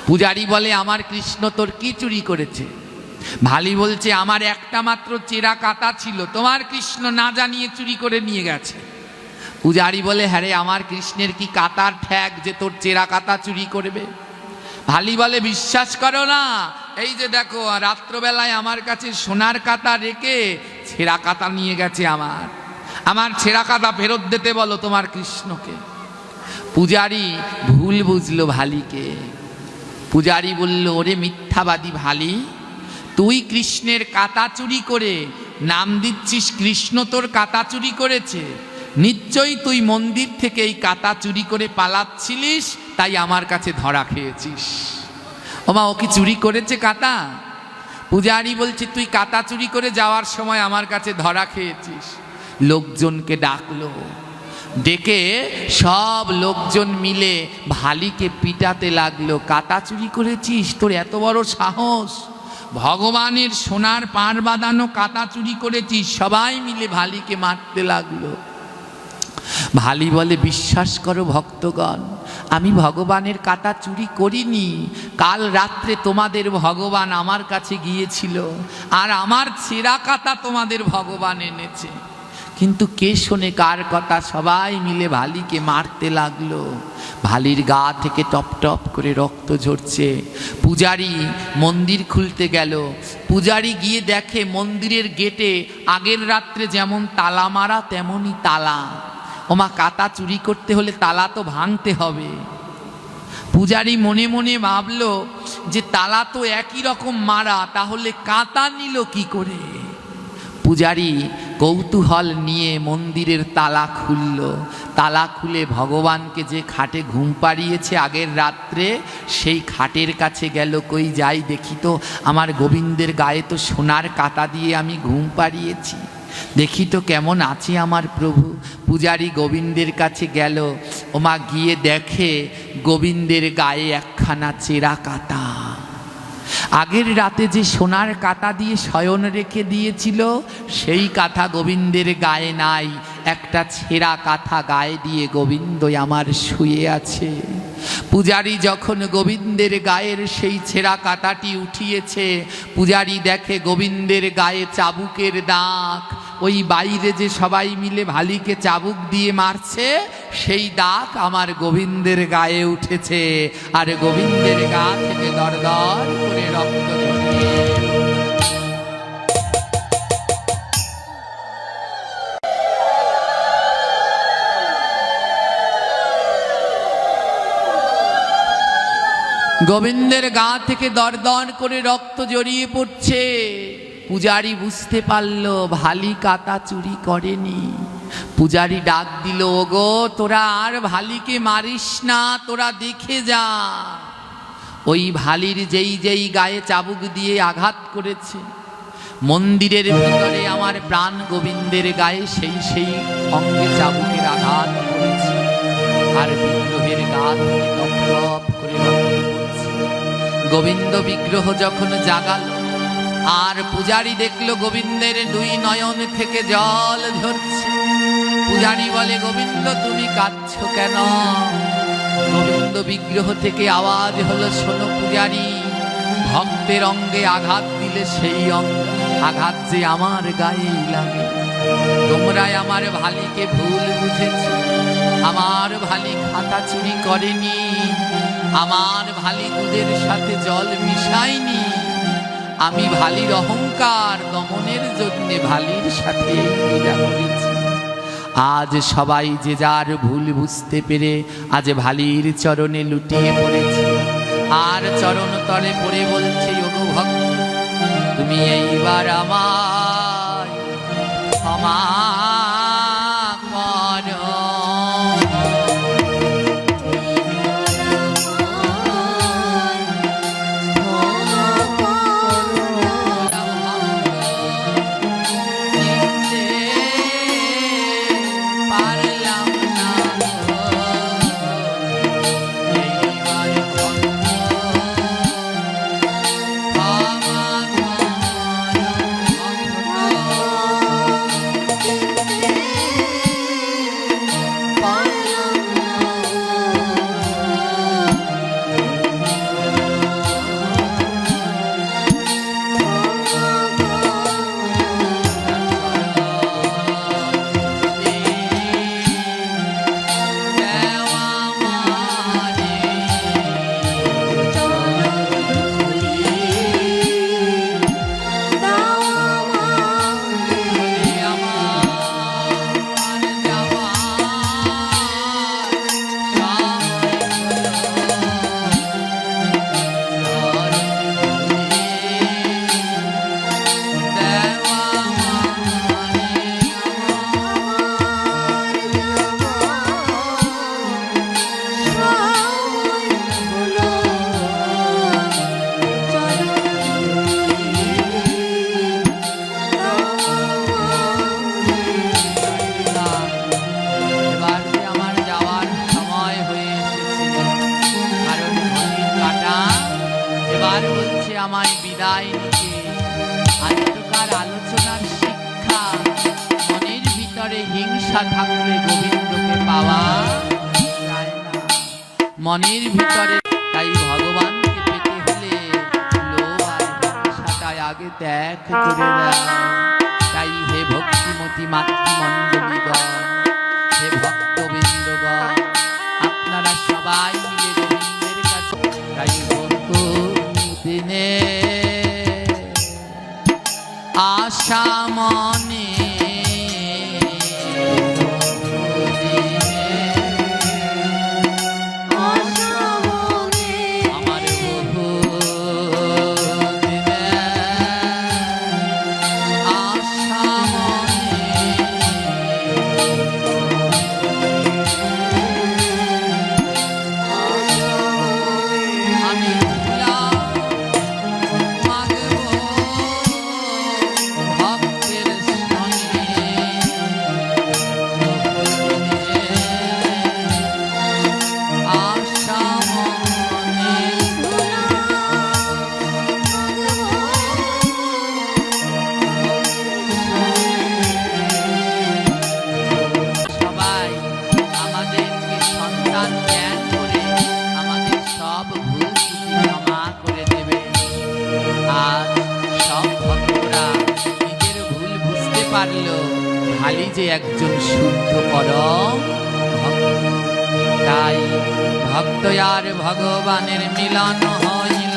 পূজারী বলে, আমার কৃষ্ণ তোর কি চুরি করেছে? ভালি বলছে, আমার একটা মাত্র চেরা কাতা ছিল, তোমার কৃষ্ণ না জানিয়ে চুরি করে নিয়ে গেছে। পূজারী বলে, হ্যাঁ রে, আমার কৃষ্ণের কি কাতার ঠ্যাক যে তোর চেরা কাতা চুরি করবে? ভালি বলে, বিশ্বাস করো না, এই যে দেখো রাত্রবেলায় আমার কাছে সোনার কাতা রেখে ছেঁড়া কাতা নিয়ে গেছে, আমার ছেঁড়া কাতা ফেরত দিতে বলো তোমার কৃষ্ণকে। পূজারী ভুল বুঝলো ভালিকে, পূজারী বলল, ওরে মিথ্যাবাদী ভালি, তুই কৃষ্ণের কাতা চুরি করে নাম দিচ্ছিস কৃষ্ণ তোর কাতা চুরি করেছে, নিশ্চয়ই তুই মন্দির থেকে এই কাতা চুরি করে পালাচ্ছিলিস, তাই আমার কাছে ধরা খেয়েছিস। ওমা, ও কি চুরি করেছে কাতা? পূজারী বলছে, তুই কাতা চুরি করে যাওয়ার সময় আমার কাছে ধরা খেয়েছিস। লোকজনকে ডাকলো, ডেকে সব লোকজন মিলে ভালিকে পিটাতে লাগলো। কাতা চুরি করেছিস, তোর এত বড় সাহস, ভগবানের সোনার পাড় বাঁধানো কাতা চুরি করেছিস। সবাই মিলে ভালিকে মারতে লাগলো। ভালি বলে, বিশ্বাস করো ভক্তগণ, আমি ভগবানের কাতা চুরি করিনি। কাল রাত্রে তোমাদের ভগবান আমার কাছে গিয়েছিল, আর আমার ছেঁড়া কাতা তোমাদের ভগবান এনেছে। কিন্তু কে শোনে কার কথা? সবাই মিলে ভালিকে মারতে লাগলো। ভালির গা থেকে টপ টপ করে রক্ত ঝরছে। পূজারী মন্দির খুলতে গেল। পূজারী গিয়ে দেখে মন্দিরের গেটে আগের রাত্রে যেমন তালা মারা তেমনই তালা। ওমা, কাতা চুরি করতে হলে তালা তো ভাঙতে হবে। পূজারী মনে মনে ভাবল যে তালা তো একই রকম মারা, তাহলে কাতা নিল কি করে? পূজারী কৌতূহল নিয়ে মন্দিরের তালা খুলল। তালা খুলে ভগবানকে যে খাটে ঘুম পাড়িয়েছে আগের রাত্রে, সেই খাটের কাছে গেল। কই যাই দেখি তো, আমার গোবিন্দের গায়ে তো সোনার কাতা দিয়ে আমি ঘুম পাড়িয়েছি, দেখি তো কেমন আছে আমার প্রভু। পূজারী গোবিন্দের কাছে গেল। ওমা, গিয়ে দেখে গোবিন্দের গায়ে একখানা চেরা কাতা। আগের রাতে যে সোনার কাতা দিয়ে শয়ন রেখে দিয়েছিল, সেই কাঁথা গোবিন্দের গায়ে নাই। একটা ছেঁড়া কাঁথা গায়ে দিয়ে গোবিন্দ আমার শুয়ে আছে। পূজারী যখন গোবিন্দের গায়ের সেই ছেঁড়া কাঁথাটি উঠিয়েছে, পূজারী দেখে গোবিন্দের গায়ে চাবুকের দাগ। ওই বাইরে যে সবাই মিলে ভালিকে চাবুক দিয়ে মারছে, সেই দাগ আমার গোবিন্দের গায়ে উঠেছে। আর গোবিন্দের গা থেকে দরদর করে রক্ত ঝরছে। গোবিন্দের গা থেকে দরদর করে রক্ত জড়িয়ে পড়ছে। পূজারী বুঝতে পারল ভালি কাতা চুরি করেনি। পূজারী ডাক দিল, ওগো, তোরা আর ভালিকে মারিস না, তোরা দেখে যা। ওই ভালির যেই যেই গায়ে চাবুক দিয়ে আঘাত করেছে, মন্দিরের ভিতরে আমার প্রাণ গোবিন্দের গায়ে সেই সেই অঙ্গে চাবুকের আঘাত করেছে। আর বিগ্রহের গা থেকে টপ টপ করে রক্ত পড়ছে। গোবিন্দ বিগ্রহ যখন জাগাল, আর পূজারী দেখলো গোবিন্দের দুই নয়ন থেকে জল ঝরছে। পূজারী বলে, গোবিন্দ তুমি কাঁদছ কেন? গোবিন্দ বিগ্রহ থেকে আওয়াজ হলো, শোনো পূজারী, ভক্তের অঙ্গে আঘাত দিলে সেই আঘাত যে আমার গায়েই লাগে। তোমরাই আমার ভালিকে ভুল বুঝেছ। আমার ভালি খাতা চুরি করেনি, আমার ভালি দুধের সাথে জল মিশায়নি। আমি ভালির অহংকার দমনের জন্য ভালির সাথে লীলা করেছি। আজ সবাই যে যার ভুল বুঝতে পেরে আজ ভালির চরণে লুটিয়ে পড়েছে, আর চরণ তলে পড়ে বলছে, ওগো ভক্ত, তুমি এইবার আমায় ক্ষমা করো। ইচ্ছা থাকলে গোবিন্দকে পাওয়া যায় না। মনের ভিতরে তাই ভগবানকে পেতে হলে লোভ আর হিংসাটাই আগে ত্যাগ করে দাও। তাই হে ভক্তিমতী মাতৃমণ্ডলীগণ, হে ভক্তবৃন্দগণ, আপনারা সবাই মিলে গোবিন্দের কাছে তাই দিনে আশা মনে আমার বহু দিনে আশা আমি ভক্তের সঙ্গে আশা মনে সবাই আমাদেরকে সন্তান জ্ঞান করে আমাদের সব ভুল ত্রুটি ক্ষমা করে দেবে। আর সব ভক্তরা নিজের ভুল বুঝতে পারলো, খালি যে একজন শুদ্ধ পরম ভক্ত। তাই ভক্ত আর ভগবানের মিলন হইল।